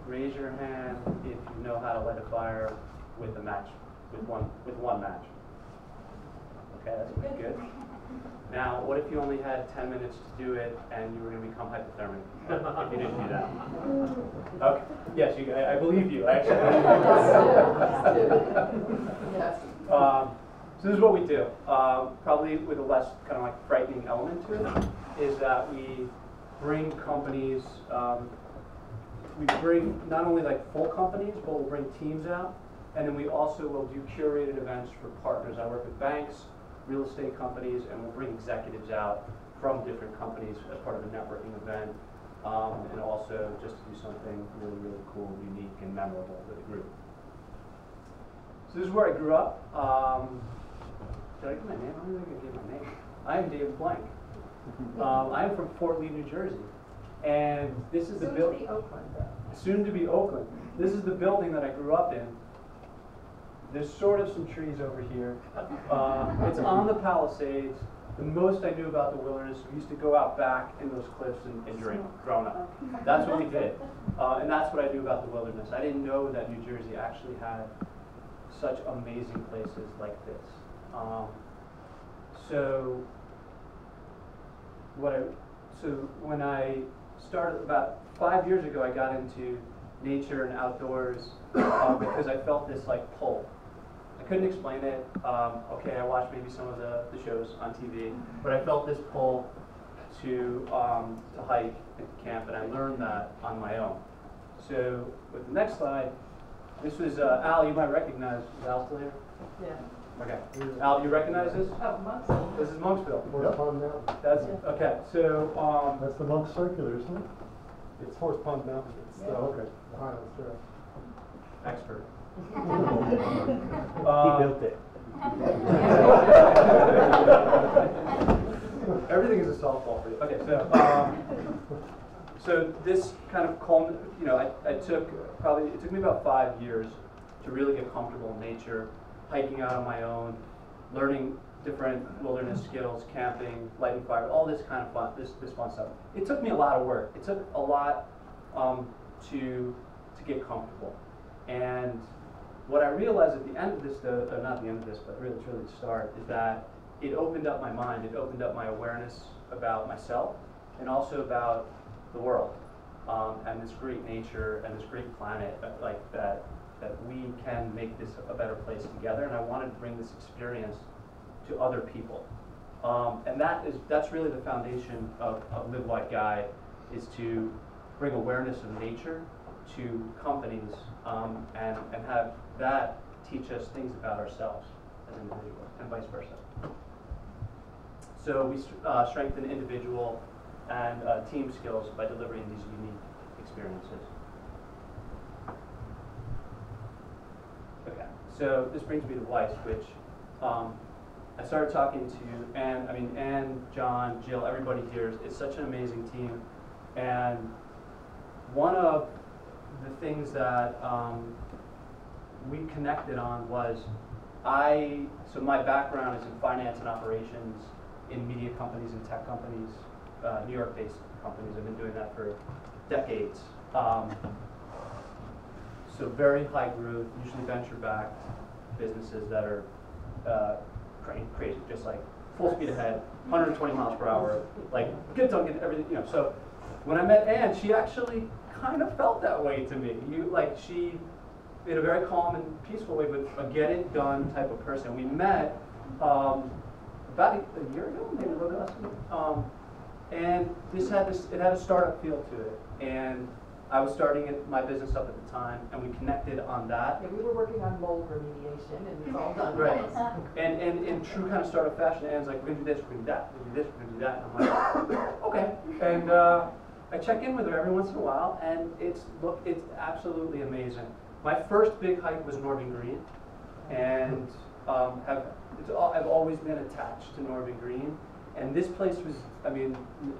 Raise your hand if you know how to light a fire with a match, with one match. Okay, that's pretty good. Now, what if you only had 10 minutes to do it and you were going to become hypothermic if you didn't do that? Okay. Yes, I believe you, actually. yes. So this is what we do. Probably with a less kind of like frightening element to it, is that we bring companies, we bring not only like full companies, but we'll bring teams out, and then we also will do curated events for partners. I work with banks, real estate companies, and we'll bring executives out from different companies as part of a networking event, and also just to do something really, really cool, unique, and memorable with the group. So this is where I grew up. Did I give my name? I don't think I gave my name. I am David Blank. I am from Fort Lee, New Jersey, and this is the building. Soon to be Oakland. This is the building that I grew up in. There's sort of some trees over here. It's on the Palisades. The most I knew about the wilderness, we used to go out back in those cliffs and drink growing up. That's what we did. And that's what I knew about the wilderness. I didn't know that New Jersey actually had such amazing places like this. So when I started about 5 years ago, I got into nature and outdoors because I felt this like pull. I couldn't explain it. Okay, I watched maybe some of the shows on TV, but I felt this pull to hike and to camp, and I learned that on my own. So with the next slide, this was Al. You might recognize. Is Al still here? Yeah. Okay. Al, you recognize this? Oh, Monksville. This is Monksville. Horse Pond Mountain. That's okay. So That's the Monk Circular, isn't it? It's Horse Pond Mountain. It's Okay. Ohio Trail. expert. He built it. Everything is a softball for you. Okay, so this kind of it took me about 5 years to really get comfortable in nature, hiking out on my own, learning different wilderness skills, camping, lighting fire, all this kind of fun, this fun stuff. It took me a lot of work. It took a lot to get comfortable. And what I realized at the end of this, not the end of this, but really it's really the start, is that it opened up my mind. It opened up my awareness about myself and also about the world and this great nature and this great planet like that we can make this a better place together. And I wanted to bring this experience to other people. And that's really the foundation of Live White Guy, is to bring awareness of nature to companies and have that teach us things about ourselves as individuals and vice versa. So we strengthen individual and team skills by delivering these unique experiences. Okay, so this brings me to Weis, which I started talking to Anne, John, Jill, everybody here. It's such an amazing team. And one of the things that we connected on was so my background is in finance and operations in media companies and tech companies, New York-based companies. I've been doing that for decades. So very high growth, usually venture-backed businesses that are crazy, just like full speed ahead, 120 miles per hour, like get done, get everything, So when I met Anne, she actually kind of felt that way to me. She, in a very calm and peaceful way, but a get it done type of person. We met about a year ago, maybe a little bit less than and it had a startup feel to it. And I was starting my business up at the time, and we connected on that. Yeah, we were working on mold remediation, and it's all done. Right. And in true kind of startup fashion, Anne's like, we're going to do this, we're going to do that, we're going to do this, we're going to do that. And I'm like, okay. And I check in with her every once in a while, and it's absolutely amazing. My first big hike was Northern Green, and I've always been attached to Northern Green. And this place was,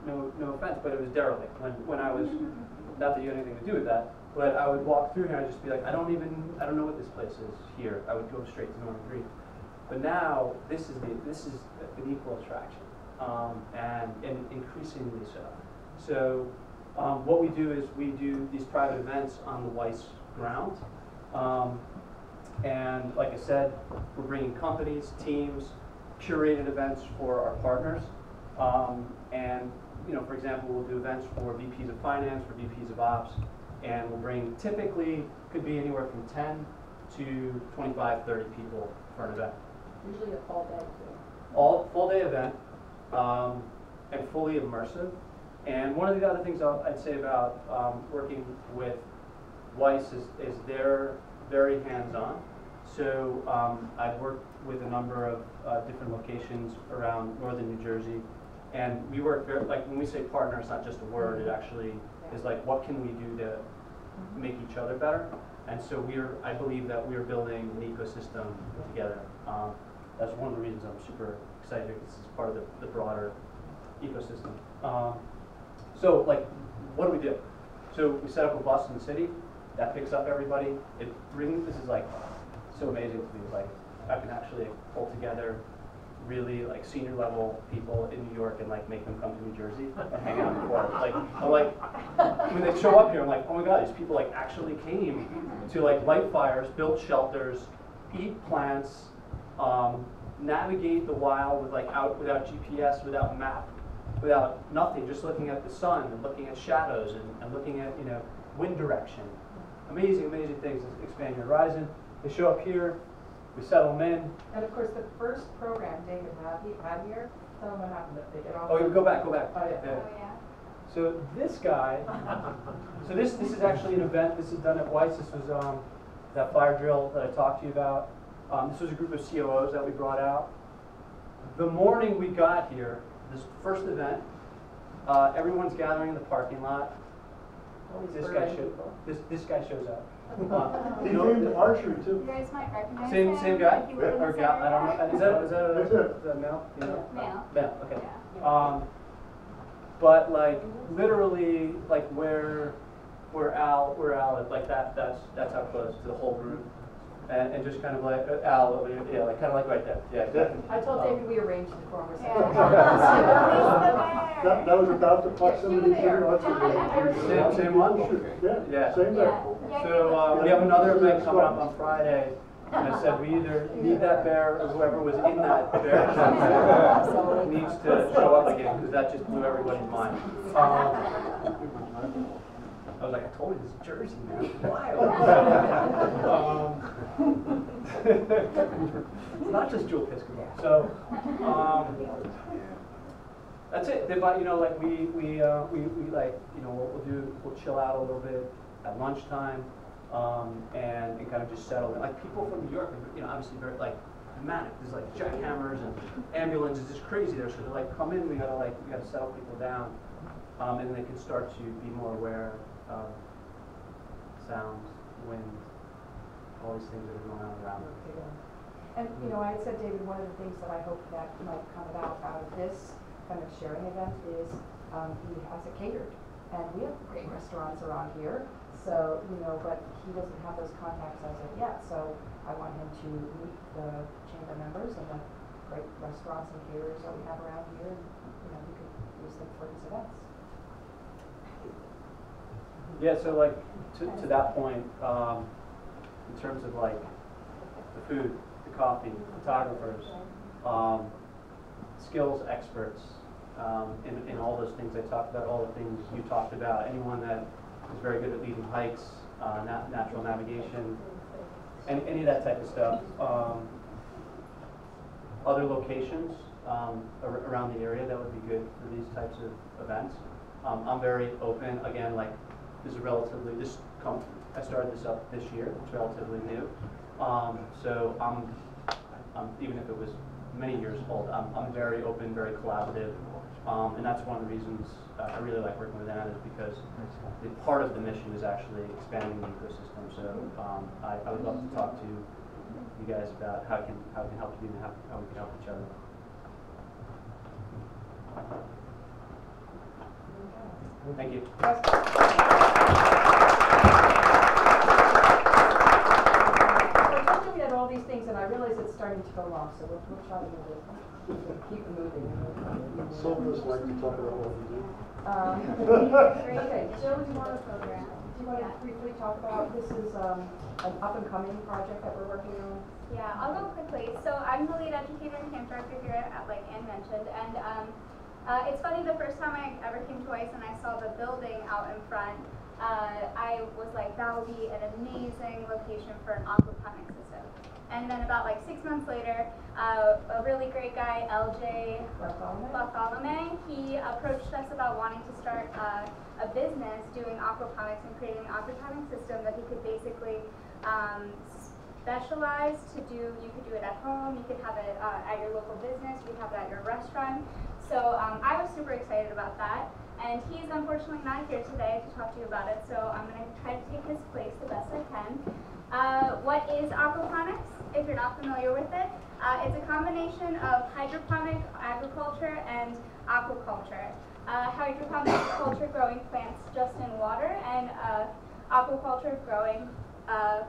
no offense, but it was derelict when I was. Not that you had anything to do with that, but I would walk through here and I'd just be like, I don't know what this place is here. I would go straight to Northern Green. But now this is an equal attraction, and increasingly so. So what we do is we do these private events on the Weis ground, and like I said, we're bringing companies, teams, curated events for our partners, and for example, we'll do events for VPs of finance, for VPs of ops, and we'll bring, typically, could be anywhere from 10 to 25, 30 people for an event. Usually a full day too. All full day event, and fully immersive. And one of the other things I'd say about working with Weis is they're very hands-on. So I've worked with a number of different locations around northern New Jersey. And we work very, when we say partner, it's not just a word, it actually is like, what can we do to make each other better? And so I believe that we're building an ecosystem together. That's one of the reasons I'm super excited, because this is part of the broader ecosystem. So what do we do? So we set up a bus in the city that picks up everybody. This is so amazing to me. I can actually pull together really senior level people in New York and make them come to New Jersey and hang out before. When they show up here, I'm like, oh my God, these people actually came to light fires, build shelters, eat plants, navigate the wild without GPS, without map, without nothing, just looking at the sun and looking at shadows and looking at wind direction. Amazing things that expand your horizon. They show up here. We settle them in. And of course, the first program David had here, tell them what happened if they get off. Oh, go back. Oh, yeah. Oh, yeah. So this guy, so this is actually an event. This is done at Weis. This was that fire drill that I talked to you about. This was a group of COOs that we brought out. The morning we got here, this first event, everyone's gathering in the parking lot. This guy shows up. He's named Archery too. You guys might recognize Same him. guy? He was in Or this gal? I don't know. area. Is that a male? Male. Male. Okay. Yeah. But literally, where Al is, that's how close to the whole group, and just kind of Al over here, yeah, kind of right there. Yeah, exactly. I told David we arranged it for him. That was about the proximity to the Archery. Same one? Yeah, Yeah. same there. So we have another event coming up on Friday, I said, we either need that bear or whoever was in that bear costume needs to show up again, because that just blew everybody's mind. I was like, I told you this is Jersey, man. It's wild. It's not just Jewel Piscatore. So, that's it. You know, like we like, you know, what we'll chill out a little bit at lunchtime, and kind of just settle in. Like people from New York, you know, obviously very like manic. There's like jackhammers and ambulances. It's crazy there. So they're like, come in. We gotta settle people down, and then they can start to be more aware of sound, wind, all these things that are going on around them. And you know, I had said, David, one of the things that I hope that might come out of this kind of sharing event is he has it catered, and we have great restaurants around here. So you know, but he doesn't have those contacts as of yet. So I want him to meet the chamber members and the great restaurants and caterers that we have around here, and you know, he could use them for his events. Yeah, so like to that point, in terms of like the food, the coffee, photographers, skills experts, in all those things I talked about, all the things you talked about, anyone that is very good at leading hikes, natural navigation, any of that type of stuff. Other locations around the area that would be good for these types of events. I'm very open, again, like this is relatively, I started this up this year, it's relatively new. So I'm even if it was many years old, I'm very open, very collaborative. And that's one of the reasons I really like working with Anna, is because part of the mission is actually expanding the ecosystem. So I would love to talk to you guys about how we can help you and how we can help each other. Thank you. I told you we had all these things, and I realize it's starting to go long, so we'll try to move it. Keep moving. Some of us like to talk about what we do. Okay, Jill, do you want to briefly talk about, this is an up-and-coming project that we're working on? Yeah, I'll go quickly. So I'm the lead educator and camp director here at, like Ann mentioned, and it's funny, the first time I ever came to Weis and I saw the building out in front, I was like, that would be an amazing location for an aquaponics system. And then about like 6 months later, a really great guy, LJ Bartholomew, he approached us about wanting to start a business doing aquaponics and creating an aquaponics system that he could basically specialize to do. You could do it at home, you could have it at your local business, you could have it at your restaurant. So I was super excited about that, and he's unfortunately not here today to talk to you about it, so I'm going to try to take his place the best I can. What is aquaponics, if you're not familiar with it? It's a combination of hydroponic agriculture and aquaculture. Hydroponic agriculture, growing plants just in water, and aquaculture, growing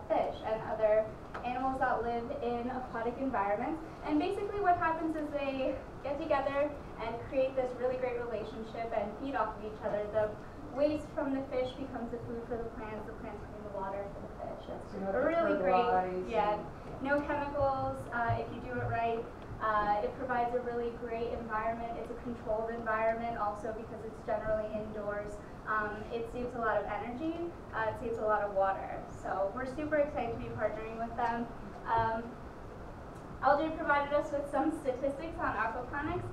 fish and other animals that live in aquatic environments. And basically what happens is they get together and create this really great relationship and feed off of each other. The waste from the fish becomes the food for the plants become the water for the fish. It's really great. Yeah, no chemicals if you do it right. It provides a really great environment. It's a controlled environment also because it's generally indoors. It saves a lot of energy, it saves a lot of water. So we're super excited to be partnering with them. LJ provided us with some statistics on aquaponics.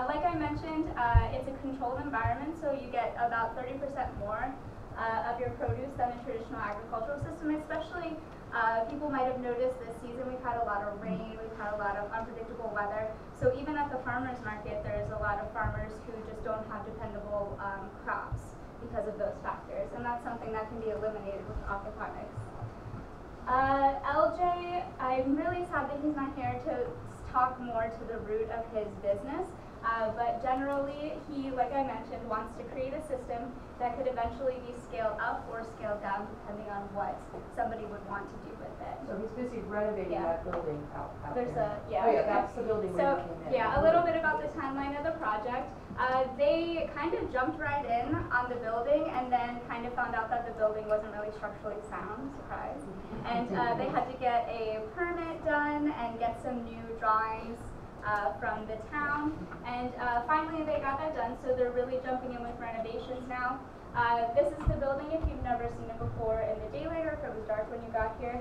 Like I mentioned, it's a controlled environment, so you get about 30% more of your produce than a traditional agricultural system. Especially, people might have noticed this season we've had a lot of rain, we've had a lot of unpredictable weather. So even at the farmers market, there's a lot of farmers who just don't have dependable crops because of those factors, and that's something that can be eliminated with aquaponics. LJ, I'm really sad that he's not here to talk more to the root of his business, But generally, he, like I mentioned, wants to create a system that could eventually be scaled up or scaled down depending on what somebody would want to do with it. So he's busy renovating Yeah. that building out There's there. yeah. Oh yeah, that's the building where So, you came in. yeah, a little bit about the timeline of the project. They kind of jumped right in on the building and then kind of found out that the building wasn't really structurally sound, surprise. And they had to get a permit done and get some new drawings from the town. And finally they got that done, so they're really jumping in with renovations now. This is the building if you've never seen it before in the daylight or if it was dark when you got here.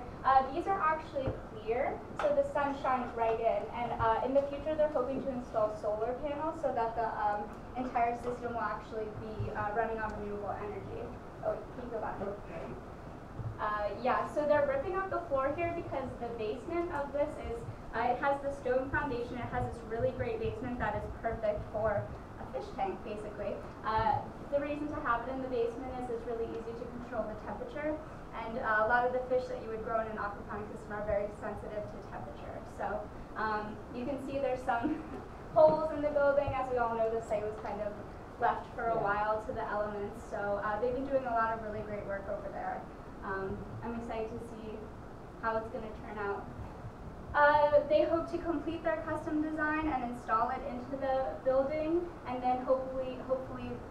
These are actually clear, so the sun shines right in. And in the future, they're hoping to install solar panels so that the entire system will actually be running on renewable energy. Oh, can you go back? Yeah, so they're ripping up the floor here because the basement of this is, it has the stone foundation. It has this really great basement that is perfect for a fish tank, basically. The reason to have it in the basement is it's really easy to control the temperature, and a lot of the fish that you would grow in an aquaponics system are very sensitive to temperature. So you can see there's some holes in the building. As we all know, the site was kind of left for a while to the elements. So they've been doing a lot of really great work over there. I'm excited to see how it's going to turn out. They hope to complete their custom design and install it into the building, and then hopefully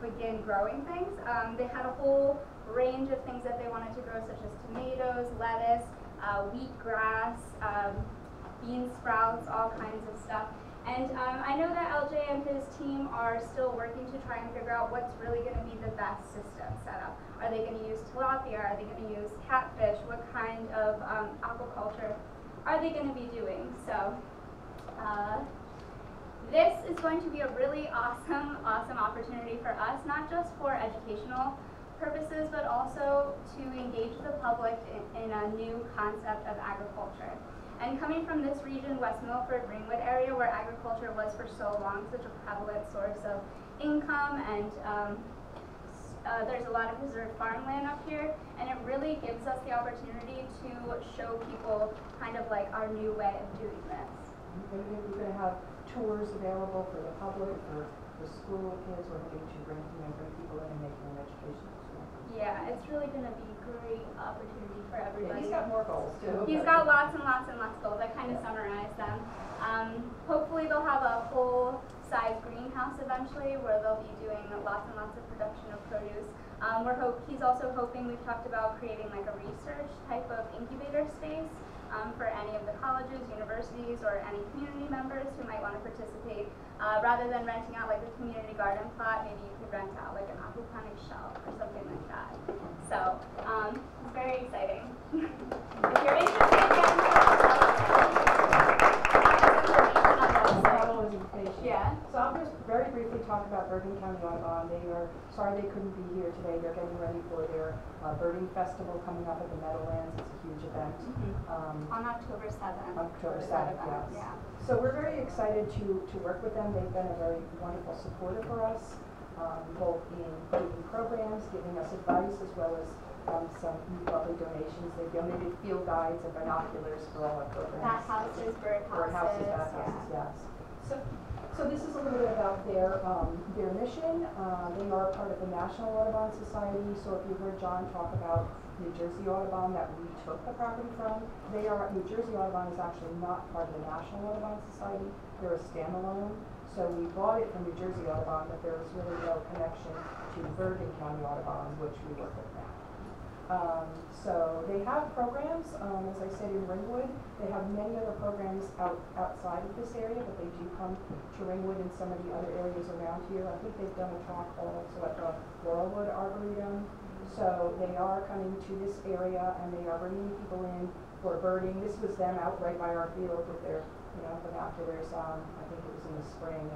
begin growing things. They had a whole range of things that they wanted to grow, such as tomatoes, lettuce, wheatgrass, bean sprouts, all kinds of stuff. And I know that LJ and his team are still working to try and figure out what's really going to be the best system setup. Are they going to use tilapia? Are they going to use catfish? What kind of aquaculture are they going to be doing? So this is going to be a really awesome opportunity for us, not just for educational purposes, but also to engage the public in a new concept of agriculture. And coming from this region, West Milford, Ringwood area, where agriculture was for so long such a prevalent source of income, and there's a lot of preserved farmland up here, and it really gives us the opportunity to show people kind of like our new way of doing this. You're going to have tours available for the public, for the school kids, or maybe to bring people in and make an education. Yeah, it's really going to be a great opportunity for everybody. He's got more goals too. He's got lots and lots and lots of goals. I kind of summarized them. Hopefully they'll have a full-size greenhouse eventually where they'll be doing lots and lots of production of produce. He's also hoping, we've talked about creating like a research type of incubator space for any of the colleges, universities, or any community members who might want to participate. Rather than renting out like a community garden plot, maybe you could rent out like an aquaponics shelf or something like that. So it's very exciting. If you're interested, yeah. So I'll just very briefly talk about Bergen County Audubon. They are sorry they couldn't be here today. They're getting ready for their birding festival coming up at the Meadowlands. It's a huge event. On October 7th. October 7th, yes. Yeah. So we're very excited to work with them. They've been a very wonderful supporter for us, both in making programs, giving us advice, as well as some lovely donations. They've donated field guides and binoculars for all our programs. Bat houses, bird houses, bat houses, yes. So this is a little bit about their mission. They are part of the National Audubon Society. So if you heard John talk about New Jersey Audubon that we took the property from, New Jersey Audubon is actually not part of the National Audubon Society. They're a standalone. So we bought it from New Jersey Audubon, but there was really no connection to Bergen County Audubon, which we work with now. So they have programs, as I said, in Ringwood. They have many other programs outside of this area, but they do come to Ringwood and some of the other areas around here. I think they've done a track also at the Laurelwood Arboretum. So they are coming to this area, and they are bringing people in for birding. This was them out right by our field with their binoculars on. I think it was in the spring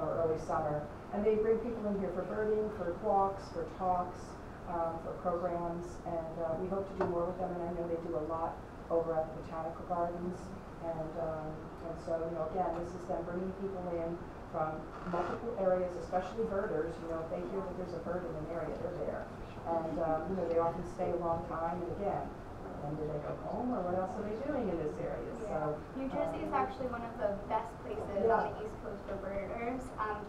or early summer. And they bring people in here for birding, for walks, for talks, for programs, and we hope to do more with them. And I know they do a lot over at the Botanical Gardens, and so again, this is them bringing people in from multiple areas, especially birders. If they hear that there's a bird in an area, they're there, and they often stay a long time. And again, And do they go home, or what else are they doing in this area? Yeah. So, New Jersey is actually one of the best places on the East Coast for birders.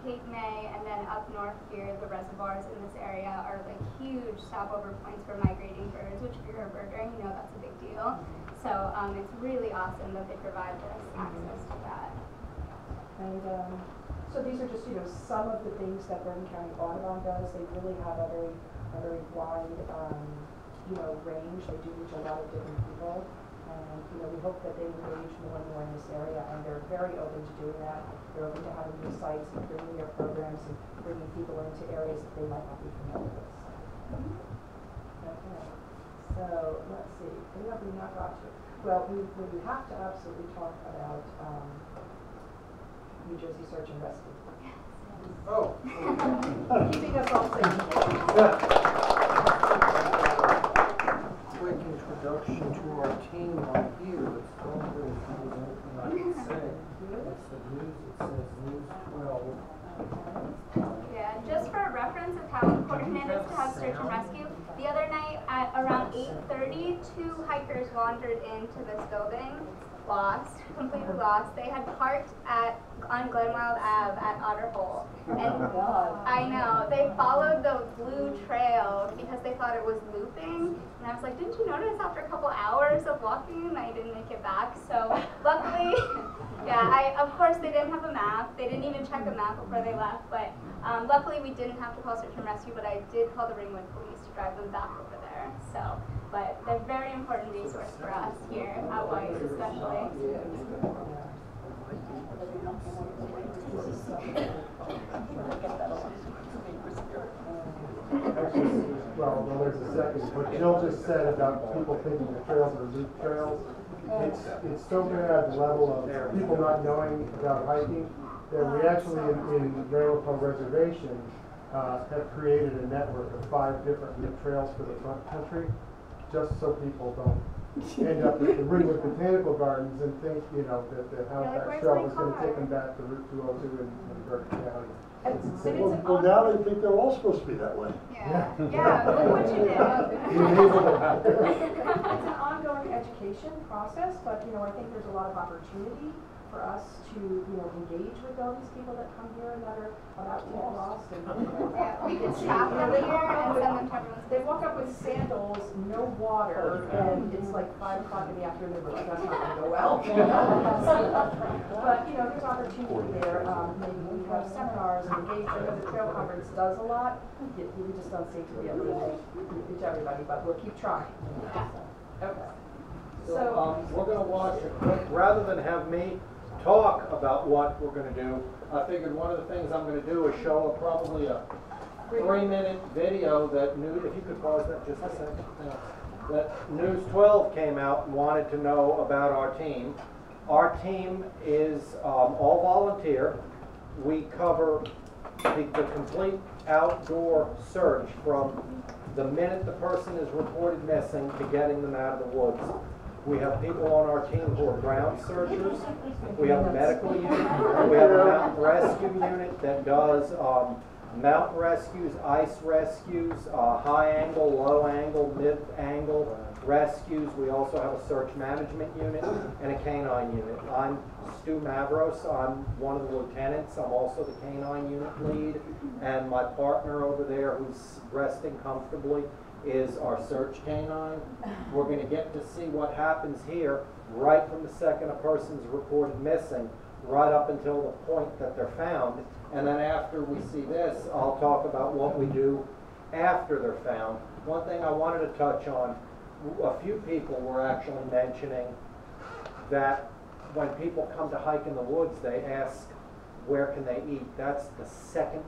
Cape May and then up north here, the reservoirs in this area are like huge stopover points for migrating birds, which if you're a birder, you know that's a big deal. So it's really awesome that they provide this access to that. And so these are just, some of the things that Bergen County Audubon does. They really have a very wide, range. They do reach a lot of different people. And, we hope that they engage more and more in this area, and they're very open to doing that. They're open to having new sites and bringing their programs and bringing people into areas that they might not be familiar with. Okay. So, let's see. What have we not got to? Well, we have to absolutely talk about New Jersey Search and Rescue. Oh. Keeping us all safe. Quick introduction to our team on here. Let's go over if there's anything I can say. That's the news. It says News 12. Yeah, just for a reference of how important it is to have search and rescue, the other night at around 8:30, 2 hikers wandered into this building, lost, completely lost. They had parked on Glenwild Ave at Otter Hole. And I know, they followed the blue trail because they thought it was looping. And I was like, didn't you notice after a couple hours of walking, I didn't make it back? So luckily, of course they didn't have a map. They didn't even check a map before they left. But luckily we didn't have to call search and rescue, but I did call the Ringwood police to drive them back over there. So, but they're a very important resource for us here at Weis especially. Actually, well, there's a second. What Jill just said about people thinking the trails are loop trails, it's so bad, the level of people not knowing about hiking, that we actually in Ringwood Reservation have created a network of 5 different loop trails for the front country, just so people don't end up at the Ringwood Botanical Gardens and think, that the Halifax Trail is going to take them back to Route 202 in Bergen County. Well, now they think they're all supposed to be that way. Yeah, look what you did. It's an ongoing education process, but I think there's a lot of opportunity for us to engage with all these people that come here and that are about to get lost. And, we can stop them here and send them to everyone's. They walk up with sandals, no water, and it's like 5 o'clock in the afternoon. We're like, that's not going to go well. But there's opportunity there. Maybe we have seminars and engagement. The trail conference does a lot. We just don't seem to be able to reach everybody, but we'll keep trying. Okay. So we're going to watch a quick, rather than have me talk about what we're going to do, I figured one of the things I'm going to do is show probably a 3-minute video that if you could pause that just a second, that News 12 came out and wanted to know about our team. Our team is all volunteer. We cover the complete outdoor search from the minute the person is reported missing to getting them out of the woods. We have people on our team who are ground searchers. We have a medical unit. We have a mountain rescue unit that does mountain rescues, ice rescues, high angle, low angle, mid angle rescues. We also have a search management unit and a canine unit. I'm Stu Mavros. I'm one of the lieutenants. I'm also the canine unit lead. And my partner over there, who's resting comfortably, is our search canine. We're going to get to see what happens here right from the second a person's reported missing, right up until the point that they're found. And then after we see this, I'll talk about what we do after they're found. One thing I wanted to touch on, a few people were actually mentioning that when people come to hike in the woods, they ask, where can they eat? That's the second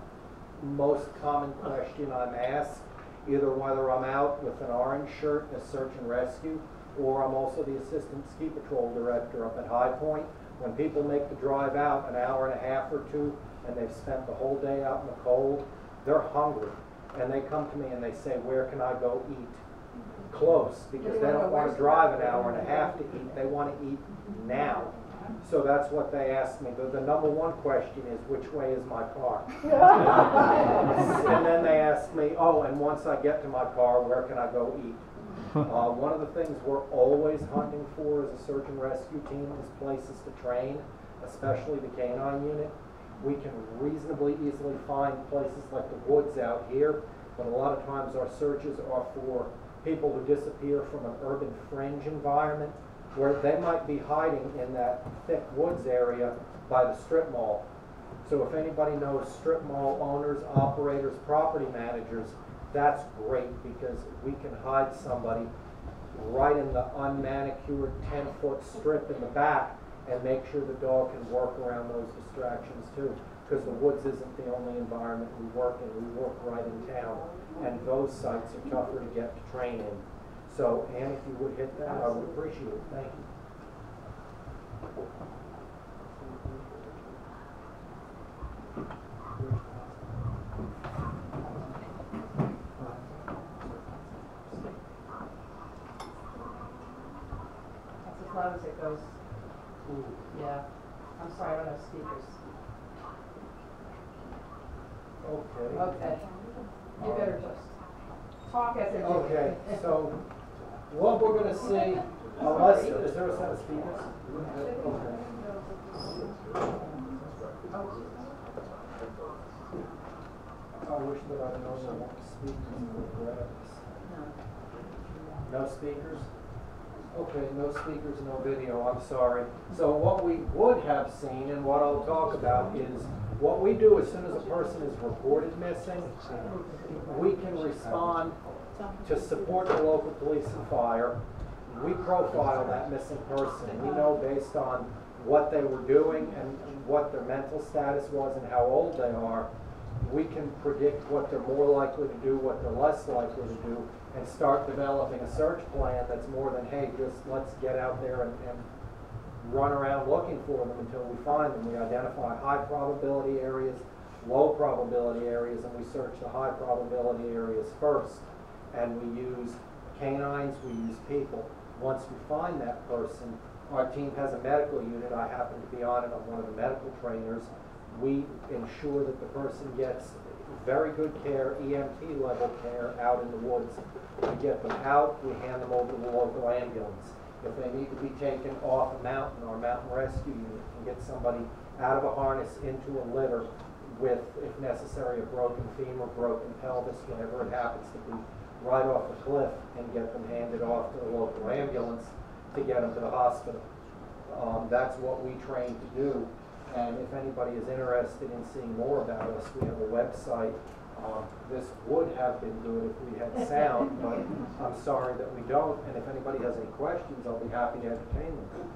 most common question I'm asked, either whether I'm out with an orange shirt, a search and rescue, or I'm also the assistant ski patrol director up at High Point. When people make the drive out an hour and a half or 2, and they've spent the whole day out in the cold, they're hungry. And they come to me and they say, where can I go eat? Close, because they don't want to drive an hour and a half to eat. They want to eat now. So that's what they asked me. The number one question is, which way is my car? And then they asked me, oh, and once I get to my car, where can I go eat? One of the things we're always hunting for as a search and rescue team is places to train, especially the canine unit. We can reasonably easily find places like the woods out here, but a lot of times our searches are for people who disappear from an urban fringe environment where they might be hiding in that thick woods area by the strip mall. So if anybody knows strip mall owners, operators, property managers, that's great because we can hide somebody right in the unmanicured 10-foot strip in the back and make sure the dog can work around those distractions too. Because the woods isn't the only environment we work in. We work right in town, and those sites are tougher to get to train in. So, Ann, if you would hit that, I would appreciate it. Thank you. That's as loud as it goes. Yeah. I'm sorry, I don't have speakers. Okay. Okay. You better just talk as if. Okay, so what we're going to see, unless, is there a set of speakers? Okay. I wish that I'd known what speakers would grab this. No speakers? Okay, no speakers, no video, I'm sorry. So what we would have seen and what I'll talk about is what we do as soon as a person is reported missing, we can respond to support the local police and fire. We profile that missing person. We know based on what they were doing and what their mental status was and how old they are, we can predict what they're more likely to do, what they're less likely to do, and start developing a search plan that's more than, hey, just let's get out there and run around looking for them until we find them. We identify high probability areas, low probability areas, and we search the high probability areas first. And we use canines, we use people. Once we find that person, our team has a medical unit. I happen to be on it. I'm one of the medical trainers. We ensure that the person gets very good care, EMT level care out in the woods. We get them out, we hand them over to the local ambulance. If they need to be taken off a mountain, our mountain rescue unit can get somebody out of a harness into a litter with, if necessary, a broken femur, broken pelvis, whatever it happens to be, right off a cliff and get them handed off to the local ambulance to get them to the hospital. That's what we train to do. And if anybody is interested in seeing more about us, we have a website. This would have been good if we had sound, but I'm sorry that we don't. And if anybody has any questions, I'll be happy to entertain them.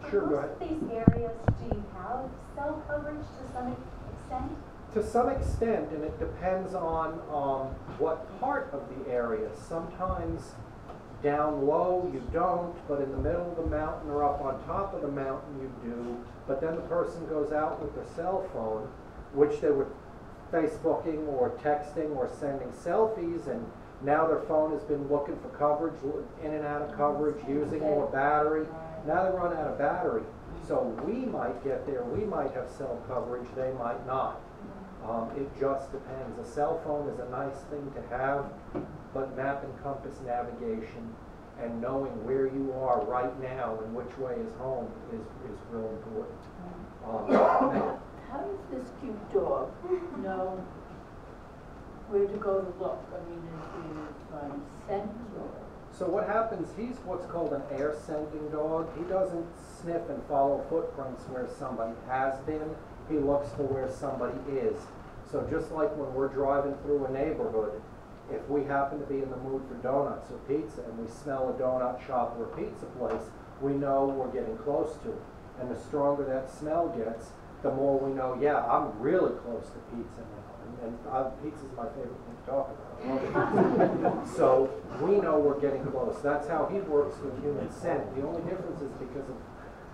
Sure, go ahead. Most of these areas, do you have cell coverage to some extent? To some extent, and it depends on what part of the area. Sometimes down low you don't, but in the middle of the mountain or up on top of the mountain you do. But then the person goes out with their cell phone, which they were Facebooking or texting or sending selfies, and now their phone has been looking for coverage, in and out of coverage, using more battery. Now they run out of battery. So we might get there, we might have cell coverage, they might not. It just depends. A cell phone is a nice thing to have, but map and compass navigation and knowing where you are right now and which way is home is real important. How does this cute dog know where to go to look? I mean, is he scent or? So what happens, he's what's called an air scenting dog. He doesn't sniff and follow footprints where somebody has been. He looks for where somebody is. So just like when we're driving through a neighborhood, if we happen to be in the mood for donuts or pizza and we smell a donut shop or a pizza place, we know we're getting close to it. And the stronger that smell gets, the more we know, yeah, I'm really close to pizza now. And pizza's my favorite thing to talk about. So we know we're getting close. That's how he works with human scent. The only difference is because of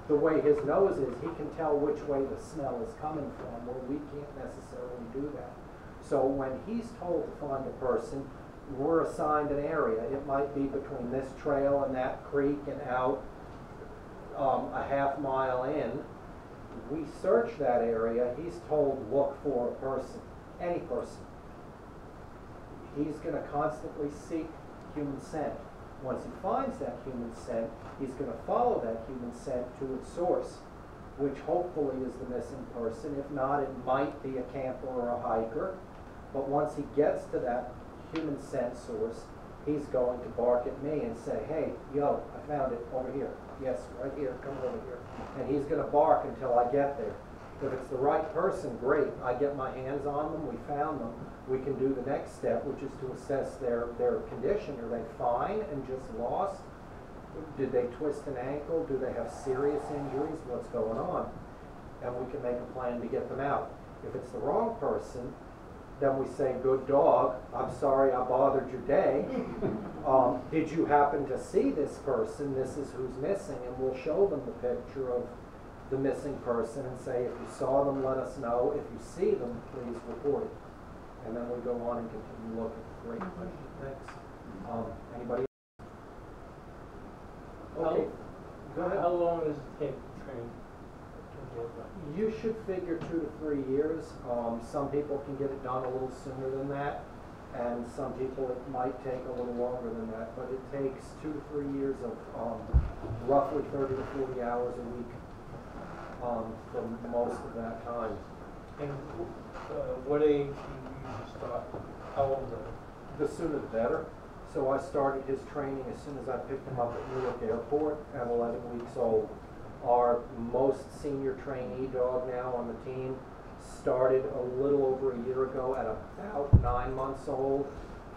the way his nose is, he can tell which way the smell is coming from, where we can't necessarily do that. So when he's told to find a person, we're assigned an area. It might be between this trail and that creek and out a half mile in. We search that area. He's told, look for a person, any person. He's going to constantly seek human scent. Once he finds that human scent, he's going to follow that human scent to its source, which hopefully is the missing person. If not, it might be a camper or a hiker. But once he gets to that human scent source, he's going to bark at me and say, hey, yo, I found it over here. Yes, right here, come over here. And he's going to bark until I get there. If it's the right person, great. I get my hands on them, we found them. We can do the next step, which is to assess their condition. Are they fine and just lost? Did they twist an ankle? Do they have serious injuries? What's going on? And we can make a plan to get them out. If it's the wrong person, then we say, good dog, I'm sorry I bothered your day. Did you happen to see this person? This is who's missing. And we'll show them the picture of the missing person and say, if you saw them, let us know. If you see them, please report it. And then we go on and continue looking. Great question. Thanks. Anybody? Okay. Go ahead. How long does it take to train? You should figure 2 to 3 years. Some people can get it done a little sooner than that, and some people it might take a little longer than that. But it takes 2 to 3 years of roughly 30 to 40 hours a week for most of that time. And what age do you usually start? How old are they? The sooner the better. So I started his training as soon as I picked him up at Newark Airport at 11 weeks old. Our most senior trainee dog now on the team started a little over a year ago at about 9 months old,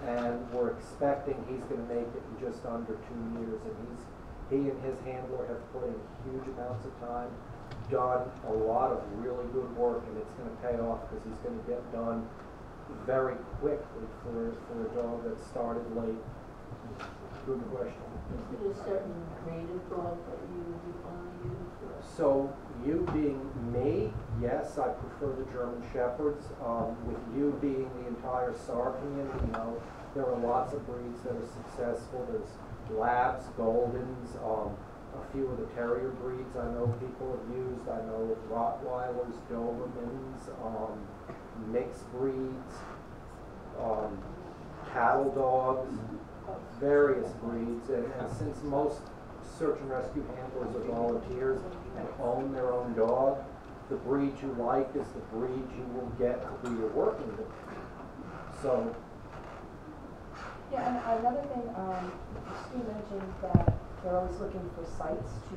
and we're expecting he's going to make it in just under 2 years. And he and his handler have put in huge amounts of time, done a lot of really good work, and it's going to pay off because he's going to get done very quickly for a dog that started late. Good question. Is it a certain breed of dog that you would want to use? So, you being me, yes, I prefer the German Shepherds. With you being the entire SAR community, there are lots of breeds that are successful. There's Labs, Goldens, a few of the terrier breeds I know people have used. I know Rottweilers, Dobermans, mixed breeds, cattle dogs, various breeds. And since most search and rescue handlers are volunteers and own their own dog, the breed you like is the breed you will get to be your working with. So. Yeah, and another thing, Stu mentioned that they're always looking for sites to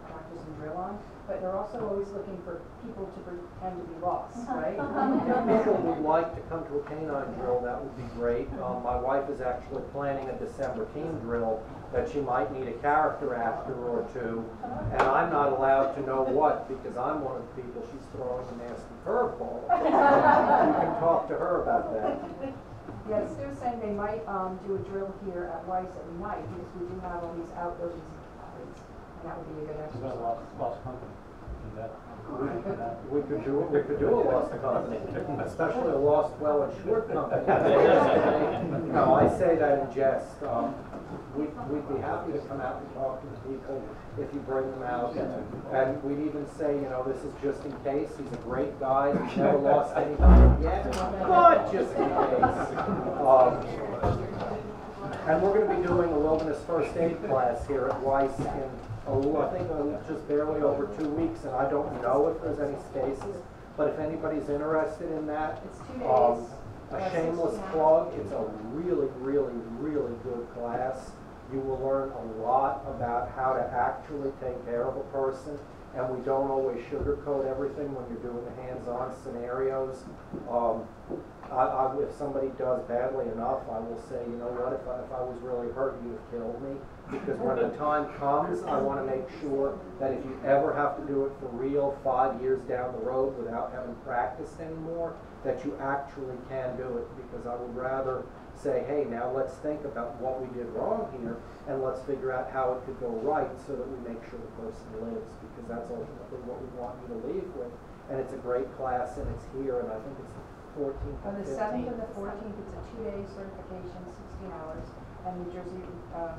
practice and drill on, but they're also always looking for people to pretend to be lost, right? If people would like to come to a canine drill, that would be great. My wife is actually planning a December team drill that she might need a character actor or two, and I'm not allowed to know what because I'm one of the people she's throwing a nasty curveball. You can talk to her about that. Yeah, Stu was saying they might do a drill here at Weis every night because we do have all these outdoors athletes, and that would be a good exercise. Lost company. We could do a lost company, especially a lost well insured company. No, I say that in jest. We'd be happy to come out and talk to the people if you bring them out, and we'd even say, this is just in case. He's a great guy. He's never lost anybody yet, but just in case. And we're going to be doing a wilderness first aid class here at Weis in I think just barely over 2 weeks, and I don't know if there's any spaces, but if anybody's interested in that, it's 2 days. A shameless plug, it's a really, really, really good class. You will learn a lot about how to actually take care of a person, and we don't always sugarcoat everything when you're doing the hands-on scenarios. If somebody does badly enough, I will say, you know what, if I was really hurt, you'd have killed me. Because when the time comes, I want to make sure that if you ever have to do it for real 5 years down the road without having practiced anymore, that you actually can do it. Because I would rather say, hey, now let's think about what we did wrong here, and let's figure out how it could go right so that we make sure the person lives. Because that's ultimately what we want you to leave with. And it's a great class, and it's here, and I think it's the 14th On and the 15th. 7th and the 14th, it's a 2-day certification, 16 hours. and New Jersey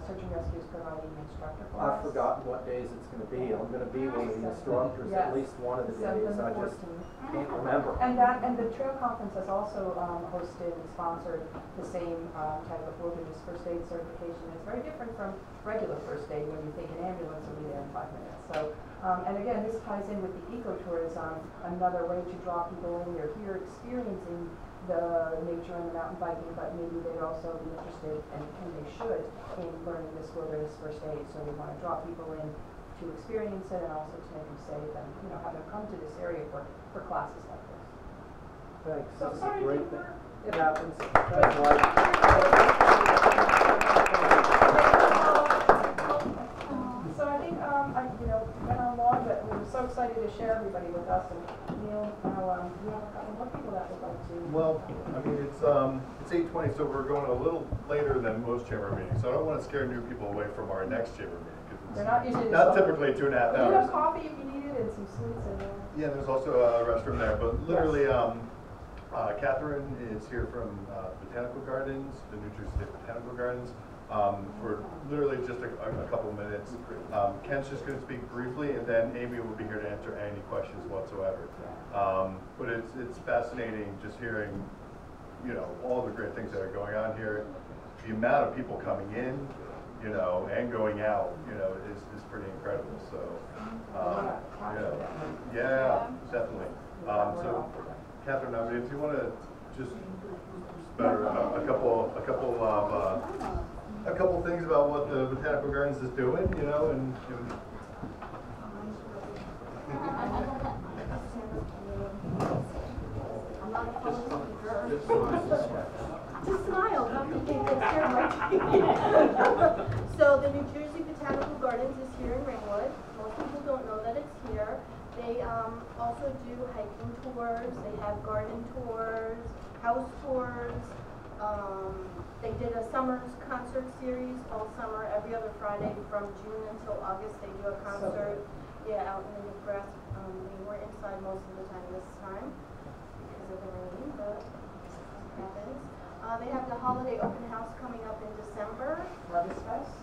Search and Rescue is providing an instructor for us. I've forgotten what days it's gonna be. I'm gonna be one of the instructors Yes. at least one of the Seventh days. and I just 14th. can't remember. And the trail conference has also hosted and sponsored the same type of wilderness first aid certification. It's very different from regular first aid when you think an ambulance will be there in 5 minutes. So, and again, this ties in with the ecotourism, another way to draw people in. They're here experiencing the nature and the mountain biking, but maybe they'd also be interested, and they should, in learning this wilderness first aid. So we want to draw people in to experience it and also to make them safe and, you know, have them come to this area for classes like this. Thanks. So This is sorry a great to thing. interrupt. It happens. That's life. So I think, you know, went on long, but we were so excited to share everybody with us, and Neil, now, we have a couple more people that would like to. Well, I mean, it's 8:20, so we're going a little later than most chamber meetings, so I don't want to scare new people away from our next chamber meeting, because They're not usually it's this not long. typically 2.5 We hours. have coffee if you need it, and some sweets in there. Yeah, there's also a restroom there, but literally, Catherine is here from Botanical Gardens, the New Jersey State Botanical Gardens, for literally just a couple minutes. Ken's just going to speak briefly, and then Amy will be here to answer any questions whatsoever. But it's fascinating just hearing, you know, all the great things that are going on here. The amount of people coming in, you know, and going out, you know, is pretty incredible. So, yeah, definitely. So, Catherine, I mean, if you want to just better a couple things about what the Botanical Gardens is doing, you know, and I'm not a public speaker. Just smile, don't you think it's here, right? So the New Jersey Botanical Gardens is here in Ringwood. Most people don't know that it's here. They also do hiking tours, they have garden tours, house tours. They did a summer concert series all summer, every other Friday from June until August. They do a concert, out in the grass. We were inside most of the time this time because of the rain, but it happens. They have the holiday open house coming up in December. Harvest Fest?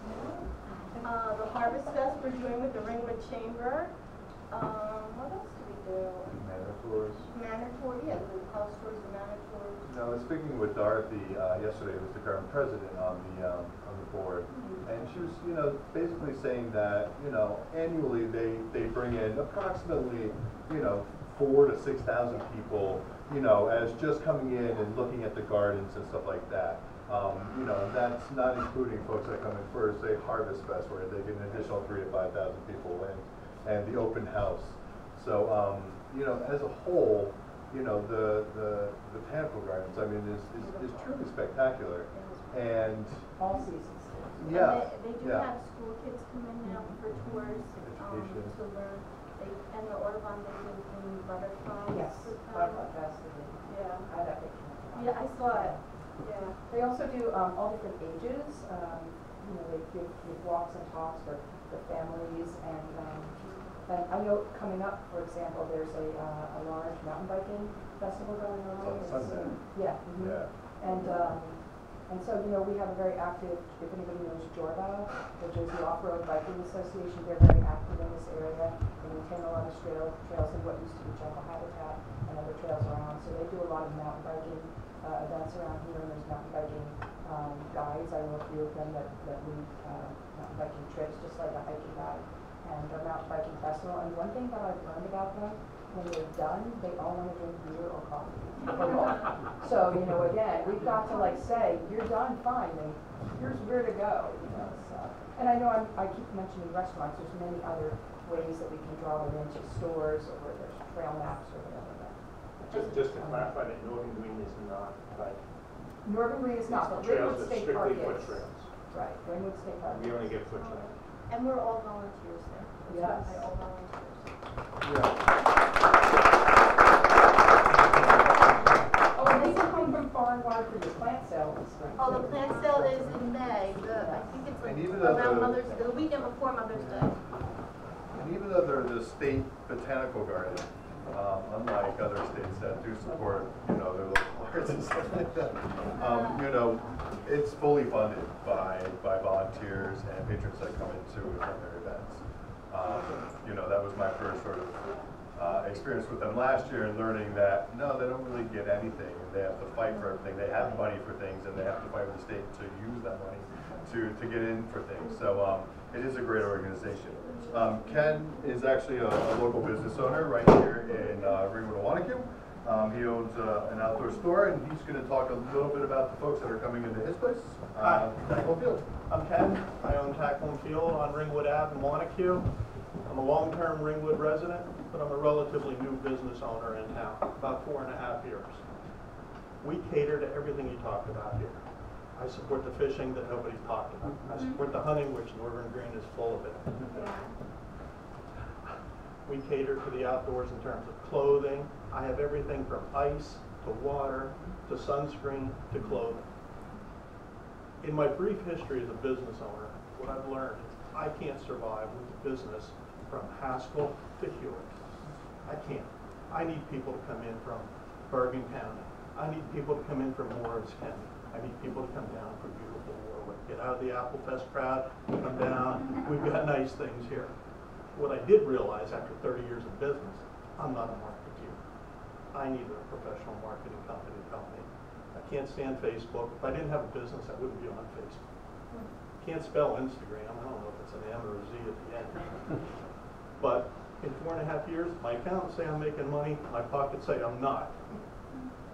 The Harvest Fest we're doing with the Ringwood Chamber. What else do we do? Manor tours. Manor tour, yeah, the house tours, the manor tours. I was speaking with Dorothy yesterday, who's the current president on the board, and she was, you know, basically saying that, you know, annually they bring in approximately, you know, 4,000 to 6,000 people, you know, as just coming in and looking at the gardens and stuff like that. You know, that's not including folks that come in for, say, Harvest Fest, where they get an additional 3,000 to 5,000 people in, and the open house. So, you know, as a whole, you know, the Botanical Gardens, I mean, is truly spectacular. And All seasons. Yeah. They do have school kids come in now for tours Education. to learn. And the Audubon, they do bring butterflies. Yes, Butterfly Fest. Yeah. I had that picture. Yeah, I saw it. Yeah. They also do all different ages. You know, they give walks and talks for families, and I know coming up, for example, there's a large mountain biking festival going on. It's on Sunday. Yeah. Yeah. And so, you know, we have a very active, if anybody knows Jorba, the Jersey Off-Road Biking Association, they're very active in this area. They maintain a lot of trails in what used to be jungle habitat and other trails around. So they do a lot of mountain biking events around here, and there's mountain biking guides. I know a few of them that lead mountain biking trips, just like a hiking guide, and a mountain biking festival. And one thing that I've learned about them, when they're done, they all want to drink beer or coffee. So, you know, again, we've got to like say, you're done, fine, and here's where to go, you know, so. And I know I keep mentioning restaurants, there's many other ways that we can draw them into stores, or where there's trail maps or whatever. Just to clarify that Northern Green is not like. Northern Green is not, but Trails Ringwood are State strictly Park foot is. trails. Right, Ringwood State Park. We only get foot trails. And we're all volunteers there. Yes. They're all volunteers. Oh, and they come from far and wide for your plant sale this spring. Oh, the plant sale is in May. I think it's like And even though around the- Mother's Day, the weekend before Mother's Day. And even though they're the state botanical garden, unlike other states that do support, you know, their local arts and stuff like that. You know, it's fully funded by volunteers and patrons that come in to attend their events. You know, that was my first sort of experience with them last year, and learning that no, they don't really get anything, and they have to fight for everything. They have money for things, and they have to fight with the state to use that money to get in for things. So it is a great organization. Ken is actually a local business owner right here in Ringwood, Wanacue. He owns an outdoor store, and he's going to talk a little bit about the folks that are coming into his place. Tackle Field. I'm Ken. I own Tackle and Field on Ringwood Ave in Wanacue. I'm a long-term Ringwood resident, but I'm a relatively new business owner in town, about 4.5 years. We cater to everything you talked about here. I support the fishing that nobody's talked about. I support the hunting, which Northern Green is full of it. We cater to the outdoors in terms of clothing. I have everything from ice to water to sunscreen to clothing. In my brief history as a business owner, what I've learned is I can't survive with a business from Haskell to Hewitt. I can't. I need people to come in from Bergen County. I need people to come in from Morris County. I need people to come down from beautiful Warwick. Get out of the Apple Fest crowd, come down. We've got nice things here. What I did realize after 30 years of business, I'm not a marketeer. I need a professional marketing company to help me. I can't stand Facebook. If I didn't have a business, I wouldn't be on Facebook. Can't spell Instagram. I don't know if it's an M or a Z at the end. But in 4.5 years, my accountants say I'm making money. My pockets say I'm not.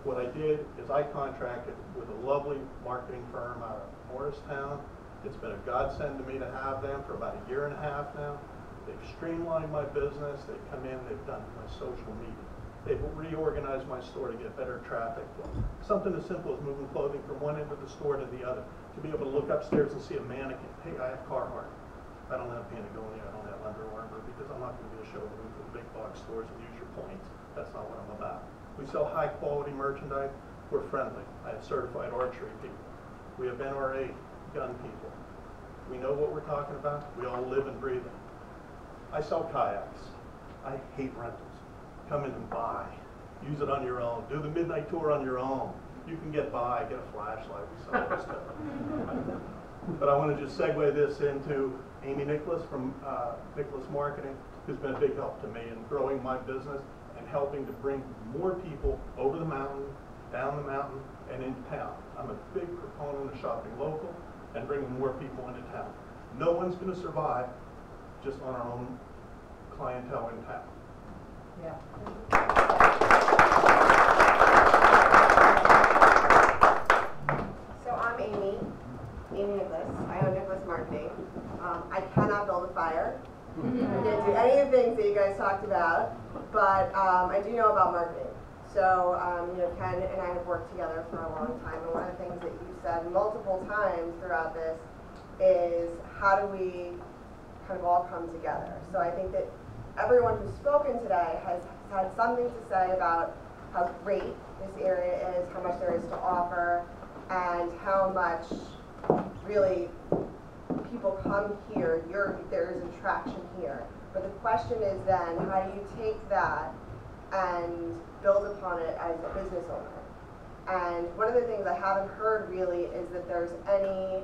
What I did is I contracted with a lovely marketing firm out of Morristown. It's been a godsend to me to have them for about 1.5 years now. They've streamlined my business. They've come in, they've done my social media. They've reorganized my store to get better traffic flow. Something as simple as moving clothing from one end of the store to the other. To be able to look upstairs and see a mannequin. Hey, I have Carhartt. I don't have Patagonia, I don't have Under Armour, because I'm not going to be a showroom for the big box stores and use your points. That's not what I'm about. We sell high quality merchandise. We're friendly. I have certified archery people. We have NRA gun people. We know what we're talking about. We all live and breathe it. I sell kayaks. I hate rentals. Come in and buy. Use it on your own. Do the midnight tour on your own. You can get by, get a flashlight, we sell this stuff. But I want to just segue this into Amy Nicholas from Nicholas Marketing, who's been a big help to me in growing my business and helping to bring more people over the mountain, down the mountain, and into town. I'm a big proponent of shopping local and bringing more people into town. No one's going to survive just on our own clientele in town. Yeah. So I'm Amy Nicholas. I own Nicholas Marketing. I cannot build a fire. I can't do any of the things that you guys talked about, but I do know about marketing. So, you know, Ken and I have worked together for a long time, and one of the things that you've said multiple times throughout this is how do we kind of all come together. So I think that everyone who's spoken today has had something to say about how great this area is, how much there is to offer, and how much really people come here. There is attraction here. But the question is then, how do you take that and build upon it as a business owner? And one of the things I haven't heard really is that there's any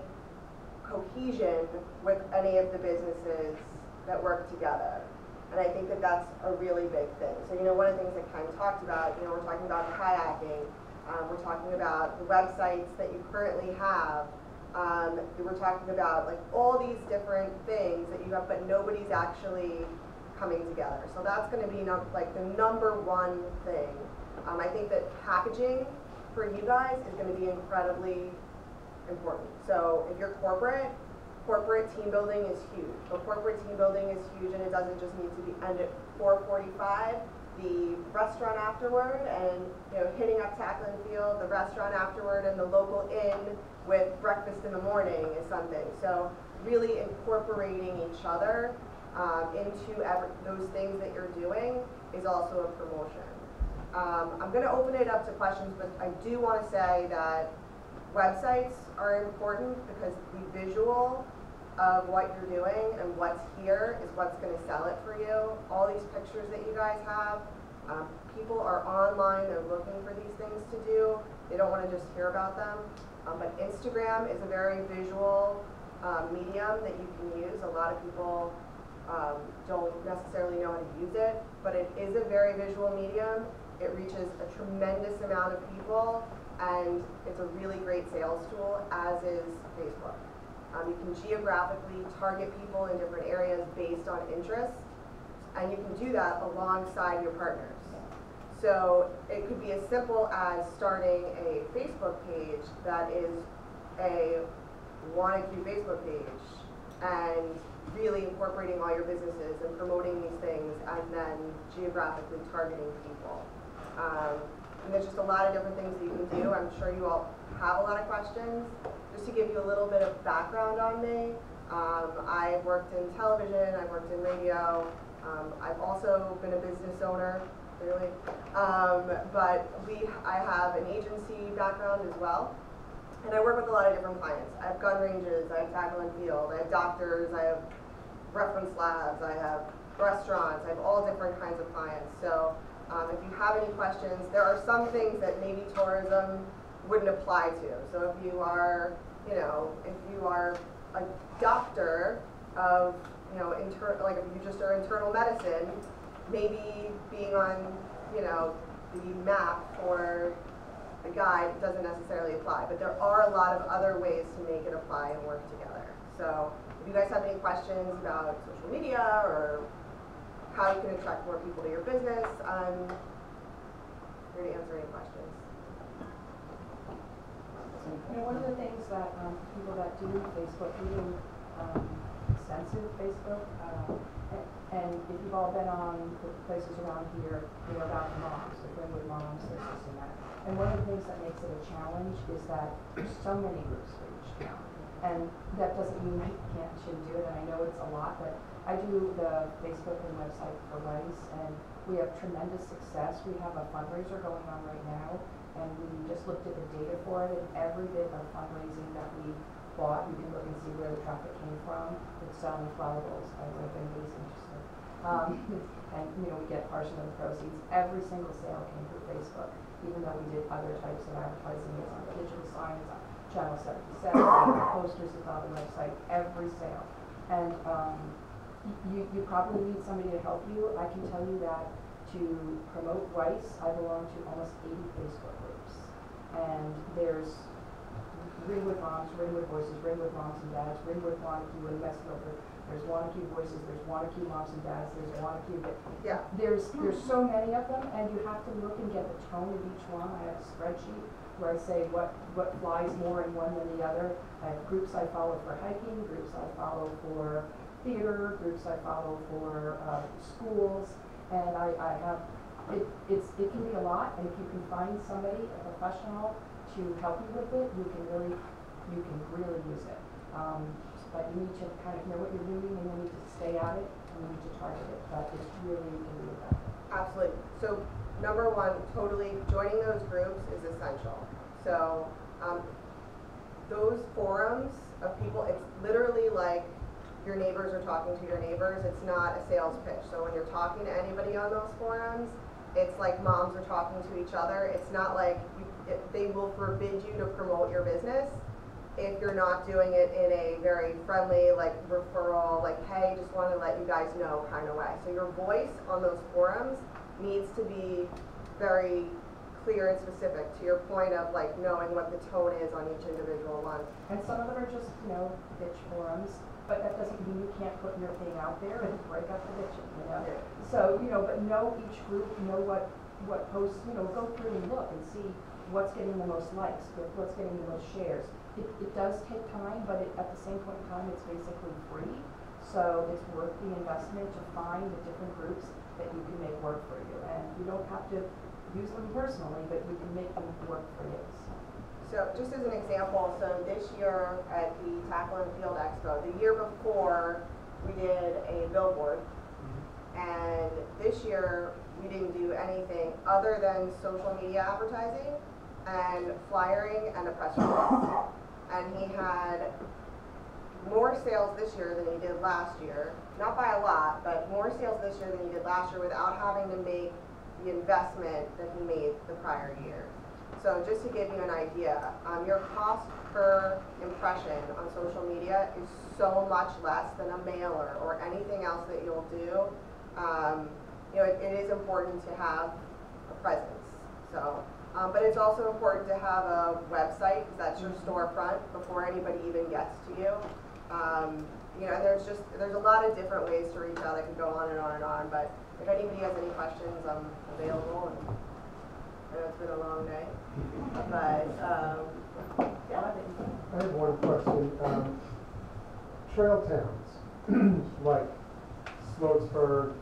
cohesion with any of the businesses that work together. And I think that that's a really big thing. So, you know, one of the things that Ken talked about, you know, we're talking about kayaking, we're talking about the websites that you currently have, we're talking about like all these different things that you have, but nobody's actually coming together. So that's going to be like the number one thing. I think that packaging for you guys is going to be incredibly important. So if you're corporate team building is huge. But corporate team building is huge, and it doesn't just need to be end at 4:45. The restaurant afterward, and you know, hitting up Tackle and Field, the restaurant afterward, and the local inn with breakfast in the morning is something. So really incorporating each other into those things that you're doing is also a promotion. I'm going to open it up to questions, but I do want to say that websites are important because the visual of what you're doing and what's here is what's going to sell it for you. All these pictures that you guys have People are online, they're looking for these things to do. They don't want to just hear about them. But Instagram is a very visual medium that you can use. A lot of people don't necessarily know how to use it, but it is a very visual medium. It reaches a tremendous amount of people, and it's a really great sales tool, as is Facebook. You can geographically target people in different areas based on interests, and you can do that alongside your partners. So it could be as simple as starting a Facebook page that is a WannaQ Facebook page, and really incorporating all your businesses and promoting these things, and then geographically targeting people. And there's just a lot of different things that you can do. I'm sure you all have a lot of questions. Just to give you a little bit of background on me, I've worked in television, I've worked in radio, I've also been a business owner, clearly. But I have an agency background as well. And I work with a lot of different clients. I have gun ranges, I have tackle and field, I have doctors, I have reference labs, I have restaurants, I have all different kinds of clients. So if you have any questions, there are some things that maybe tourism wouldn't apply to. So if you are, if you are a doctor of, like if you just are internal medicine, maybe being on, the map for a guide doesn't necessarily apply, but there are a lot of other ways to make it apply and work together. So if you guys have any questions about social media or how you can attract more people to your business, I'm here to answer any questions. One of the things that people that do Facebook, we do extensive Facebook, and if you've all been on the places around here, they're about the moms, the Ringwood moms, this and that. And one of the things that makes it a challenge is that there's so many groups for each town. And that doesn't mean I shouldn't do it, and I know it's a lot, but I do the Facebook and website for Weis, and we have tremendous success. We have a fundraiser going on right now, and we just looked at the data for it, and every bit of fundraising that we bought, you can look and see where the traffic came from. It's selling flower bowls, by the way, if anybody's interested. And we get a portion of the proceeds. Every single sale came through Facebook, even though we did other types of advertising. It's on the digital sign, it's on Channel 77, the posters, it's on the website, every sale. And you probably need somebody to help you. I can tell you that to promote Weis, I belong to almost 80 Facebook groups. And there's Ringwood Moms, Ringwood Voices, Ringwood Moms and Dads, Ringwood WannaQ in West Milford. There's WannaQ Voices, there's WannaQ Moms and Dads, there's WannaQ. Yeah. There's so many of them, and you have to look and get the tone of each one. I have a spreadsheet where I say what flies more in one than the other. I have groups I follow for hiking, groups I follow for theater, groups I follow for schools, and I have it can be a lot. And if you can find somebody, a professional, to help you with it, you can really use it. But you need to kind of know what you're doing, and you need to stay at it, and you need to target it. But it's really, you can do that. Absolutely. So number one, totally joining those groups is essential. So those forums of people, it's literally like your neighbors are talking to your neighbors. It's not a sales pitch. So when you're talking to anybody on those forums, it's like moms are talking to each other. It's not like they will forbid you to promote your business if you're not doing it in a very friendly, like referral, like, hey, just want to let you guys know kind of way. So your voice on those forums needs to be very clear and specific, to your point of like knowing what the tone is on each individual one. And some of them are just, bitch forums, but that doesn't mean you can't put your thing out there and break up the bitching, So, but know each group, know what posts, go through and look and see what's getting the most likes, what's getting the most shares. It does take time, but at the same point in time, it's basically free. So it's worth the investment to find the different groups that you can make work for you. And you don't have to use them personally, but you can make them work for you. So just as an example, so this year at the Tackle and Field Expo, the year before we did a billboard, and this year we didn't do anything other than social media advertising and flyering and a press release. And he had more sales this year than he did last year, not by a lot, but more sales this year than he did last year without having to make the investment that he made the prior year. So just to give you an idea, your cost per impression on social media is so much less than a mailer or anything else that you'll do. You know, it is important to have a presence. So, but it's also important to have a website, because that's your storefront before anybody even gets to you. You know, and there's a lot of different ways to reach out. I could go on and on and on, but if anybody has any questions, I'm available. And I know it's been a long day, but yeah. I have one question. Trail towns like Sloatsburg,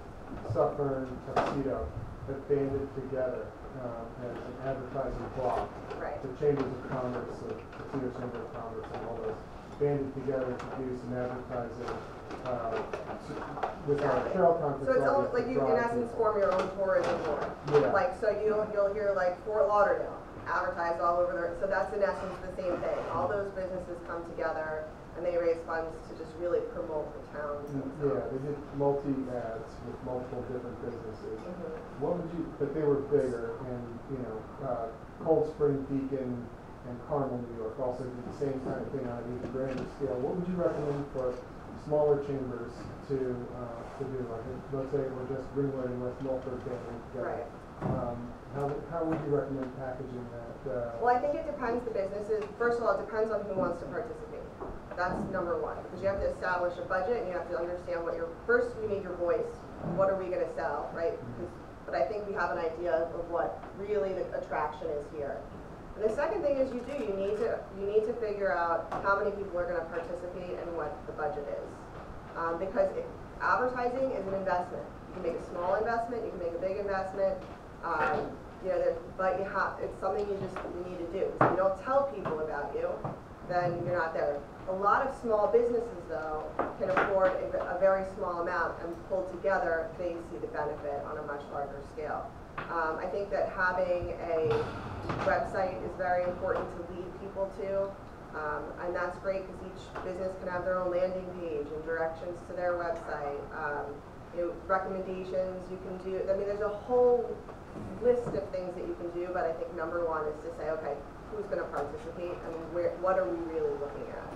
Suffern, Tuxedo have banded together as an advertising block. Right. The Chambers of Commerce, the Tuxedo Chamber of Commerce, and all those banded together to do some advertising with our trail conference. So it's almost like you, in essence, form your own tourism board. Yeah. Like, so you'll hear like Fort Lauderdale advertised all over there. So that's in essence the same thing. All those businesses come together and they raise funds to just really promote the town. Yeah, they did multi-ads with multiple different businesses. Mm-hmm. What would you, but they were bigger, and, you know, Cold Spring Beacon and Carmel, New York also did the same kind of thing on an even grander scale. What would you recommend for smaller chambers to do? Like, let's say we're just Ringwood and West Milford banding together. Right. How would you recommend packaging that? Well, I think it depends the businesses. First of all, it depends on who wants to participate. That's number one, because you have to establish a budget and you have to understand what first you need your voice. What are we going to sell, right? But I think we have an idea of what really the attraction is here. And the second thing is you need to figure out how many people are going to participate and what the budget is. Because advertising is an investment. You can make a small investment, you can make a big investment. You know, but it's something you need to do. If you don't tell people about you, then you're not there. A lot of small businesses, though, can afford a very small amount, and pulled together, they see the benefit on a much larger scale. I think that having a website is very important to lead people to, and that's great because each business can have their own landing page and directions to their website. You know, recommendations you can do. I mean, there's a whole list of things that you can do, but I think number one is to say, okay, who's going to participate and what are we really looking at?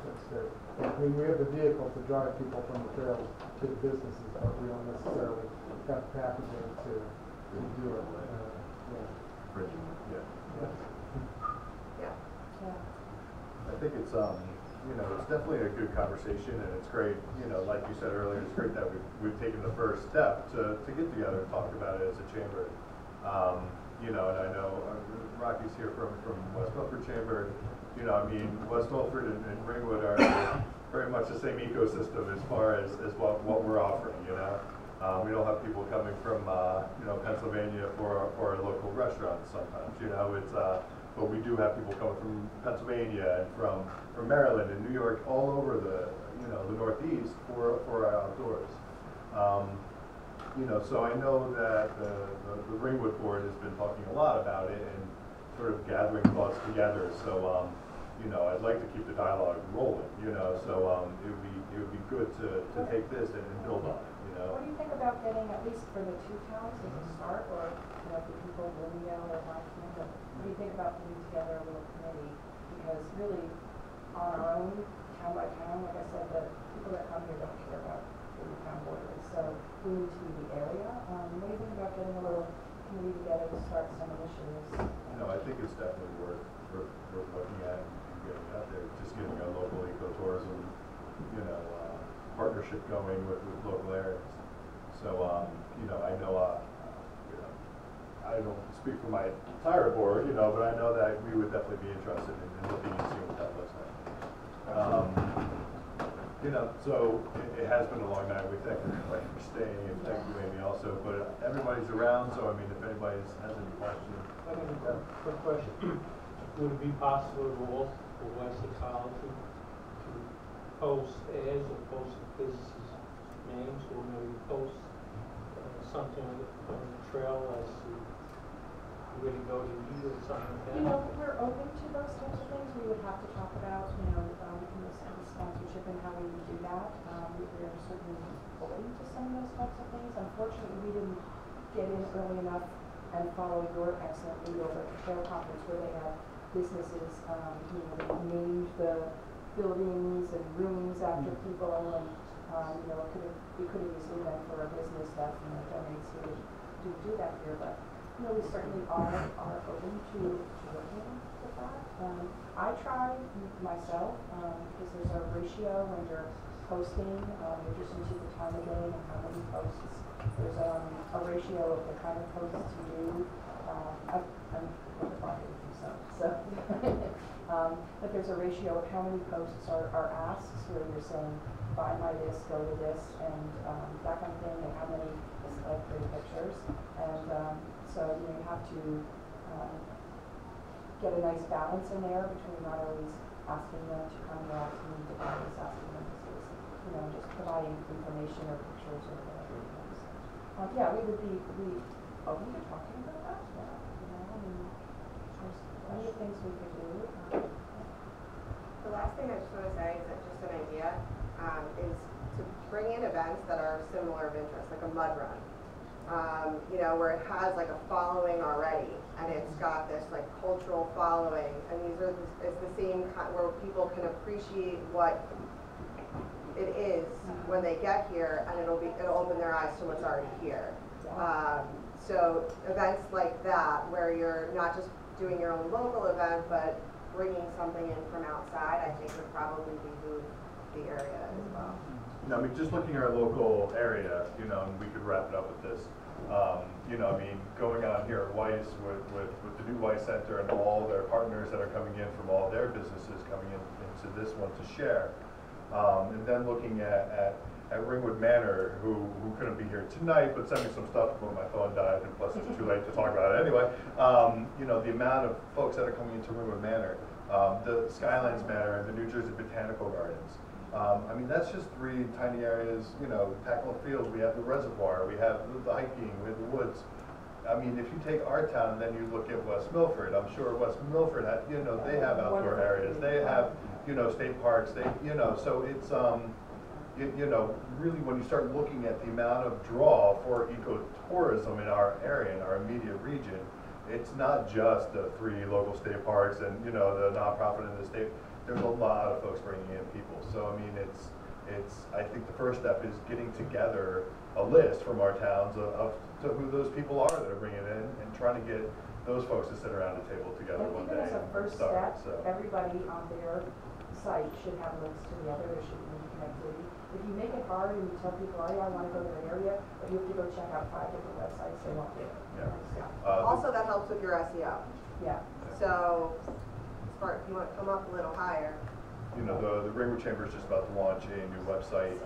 That's good. I mean, we have the vehicle to drive people from the trails to the businesses, but we don't necessarily have packaging to do it. Yeah. I think it's you know, it's definitely a good conversation, and it's great, you know, like you said earlier, it's great that we've taken the first step to get together and talk about it as a chamber. You know, and I know Rocky's here from West Milford Chamber. You know, I mean, West Milford and Ringwood are very much the same ecosystem as far as what we're offering, you know. We don't have people coming from, you know, Pennsylvania for our local restaurants sometimes, you know. It's, but we do have people coming from Pennsylvania and from Maryland and New York, all over the, you know, the Northeast for our outdoors. You know, so I know that the Ringwood board has been talking a lot about it and sort of gathering thoughts together. So, you know, I'd like to keep the dialogue rolling, you know, so it would be good to take this and build on it, you know. What do you think about getting, at least for the two towns as a start, or, you know, for people in Bloomingdale or Blackhampton, what do you think about putting together a little committee? Because really, on our own, town by town, like I said, the people that come here don't care about who the town board is, so we need to be the area. What do you think about getting a little committee together to start some initiatives? No, I think it's definitely worth looking at and getting out there, just getting a local ecotourism, you know, partnership going with local areas. So, you know, I know, you know, I don't speak for my entire board, you know, but I know that we would definitely be interested in looking and seeing what that looks like. You know, so it has been a long night. We thank everybody for staying, and thank you, Amy, also. But everybody's around, so I mean, if anybody has any questions. I have a quick question. Would it be possible for West Ecology to post ads or post businesses' names, or maybe post something on the trail as to where to go to eat or something like that? You know, we're open to those types of things. We would have to talk about, you know, sponsorship and how we would do that. We are certainly open to some of those types of things. Unfortunately, we didn't get in early enough and follow your excellent lead over at the Trail Conference where they have businesses, you know, they named the buildings and rooms after people, and you know, we could have easily been for a business that, you know, donates here to do that here, but you know, we certainly are open to working with that. I try myself, because there's a ratio when you're posting, in addition to the time of day and how many posts. There's a ratio of the kind of posts you do. I'm with the marketing so but there's a ratio of how many posts are asks where you're saying, buy my this, go to this, and that kind of thing, and how many great pictures. And so you know, you have to get a nice balance in there between not always asking them to come out to me, but always asking them to, you know, just providing information or pictures or whatever it is. Yeah, we would be open to talking about that. Yeah, you know, I mean, there's plenty of things we could do. The last thing I just want to say is that just an idea is to bring in events that are similar of interest, like a mud run. You know, where it has like a following already, and it's got this like cultural following, and it's the same kind where people can appreciate what it is when they get here, and it'll open their eyes to what's already here. So events like that, where you're not just doing your own local event, but bringing something in from outside, I think would probably behoove the area as well. No, I mean, just looking at our local area, you know, and we could wrap it up with this. You know, I mean, going on here at Weis with the new Weis Center and all their partners that are coming in from all their businesses coming into this one to share. And then looking at Ringwood Manor, who couldn't be here tonight, but sent me some stuff when my phone died, and plus it's too late to talk about it anyway. You know, the amount of folks that are coming into Ringwood Manor, the Skylands Manor and the New Jersey Botanical Gardens. I mean, that's just 3 tiny areas, you know, Tackle Fields, we have the reservoir, we have the hiking, we have the woods. I mean, if you take our town and then you look at West Milford, I'm sure West Milford, you know, they have outdoor areas, they have, you know, state parks, they, you know, so it's, you know, really when you start looking at the amount of draw for ecotourism in our area, in our immediate region, it's not just the 3 local state parks and, you know, the nonprofit in the state. There's a lot of folks bringing in people. So, I mean, I think the first step is getting together a list from our towns of who those people are that are bringing in and trying to get those folks to sit around the table together one day. I think as a first step, everybody on their site should have links to the other. There should be connectivity. If you make it hard and you tell people, oh yeah, I want to go to that area, but you have to go check out 5 different websites, they won't do it. Yeah. Also, that helps with your SEO. Yeah. So, if you want to come up a little higher. You know, the Ringwood Chamber is just about to launch a new website,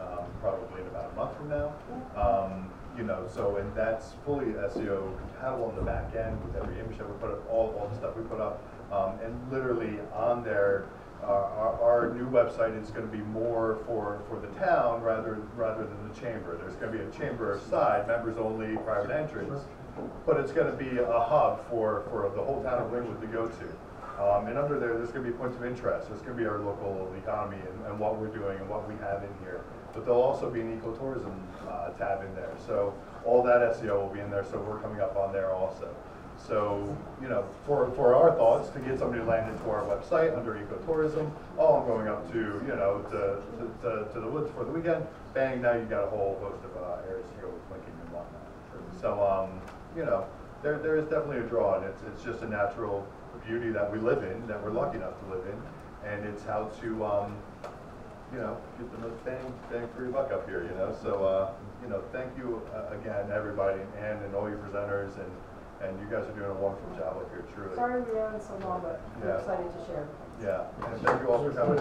probably in about a month from now. You know, so, and that's fully SEO compatible in the back end with every image that we put up, all the stuff we put up, and literally on there, our new website is going to be more for the town rather than the chamber. There's going to be a chamber side, members only, private entrance, but it's going to be a hub for the whole town of Ringwood to go to. And under there's going to be points of interest. There's going to be our local economy and what we're doing and what we have in here. But there'll also be an ecotourism tab in there. So all that SEO will be in there. So we're coming up on there also. So, you know, for our thoughts, to get somebody to land into our website under ecotourism, oh, I'm going up to, you know, to the woods for the weekend, bang, now you've got a whole host of areas to go with linking and whatnot. So, you know, there is definitely a draw, and it's just a natural beauty that we live in, that we're lucky enough to live in, and it's how to, you know, get the most bang for your buck up here, you know. So, you know, thank you again, everybody, and all your presenters, and you guys are doing a wonderful job up here, truly. Sorry we ran so long, but we're excited to share. Yeah, and thank you all for coming.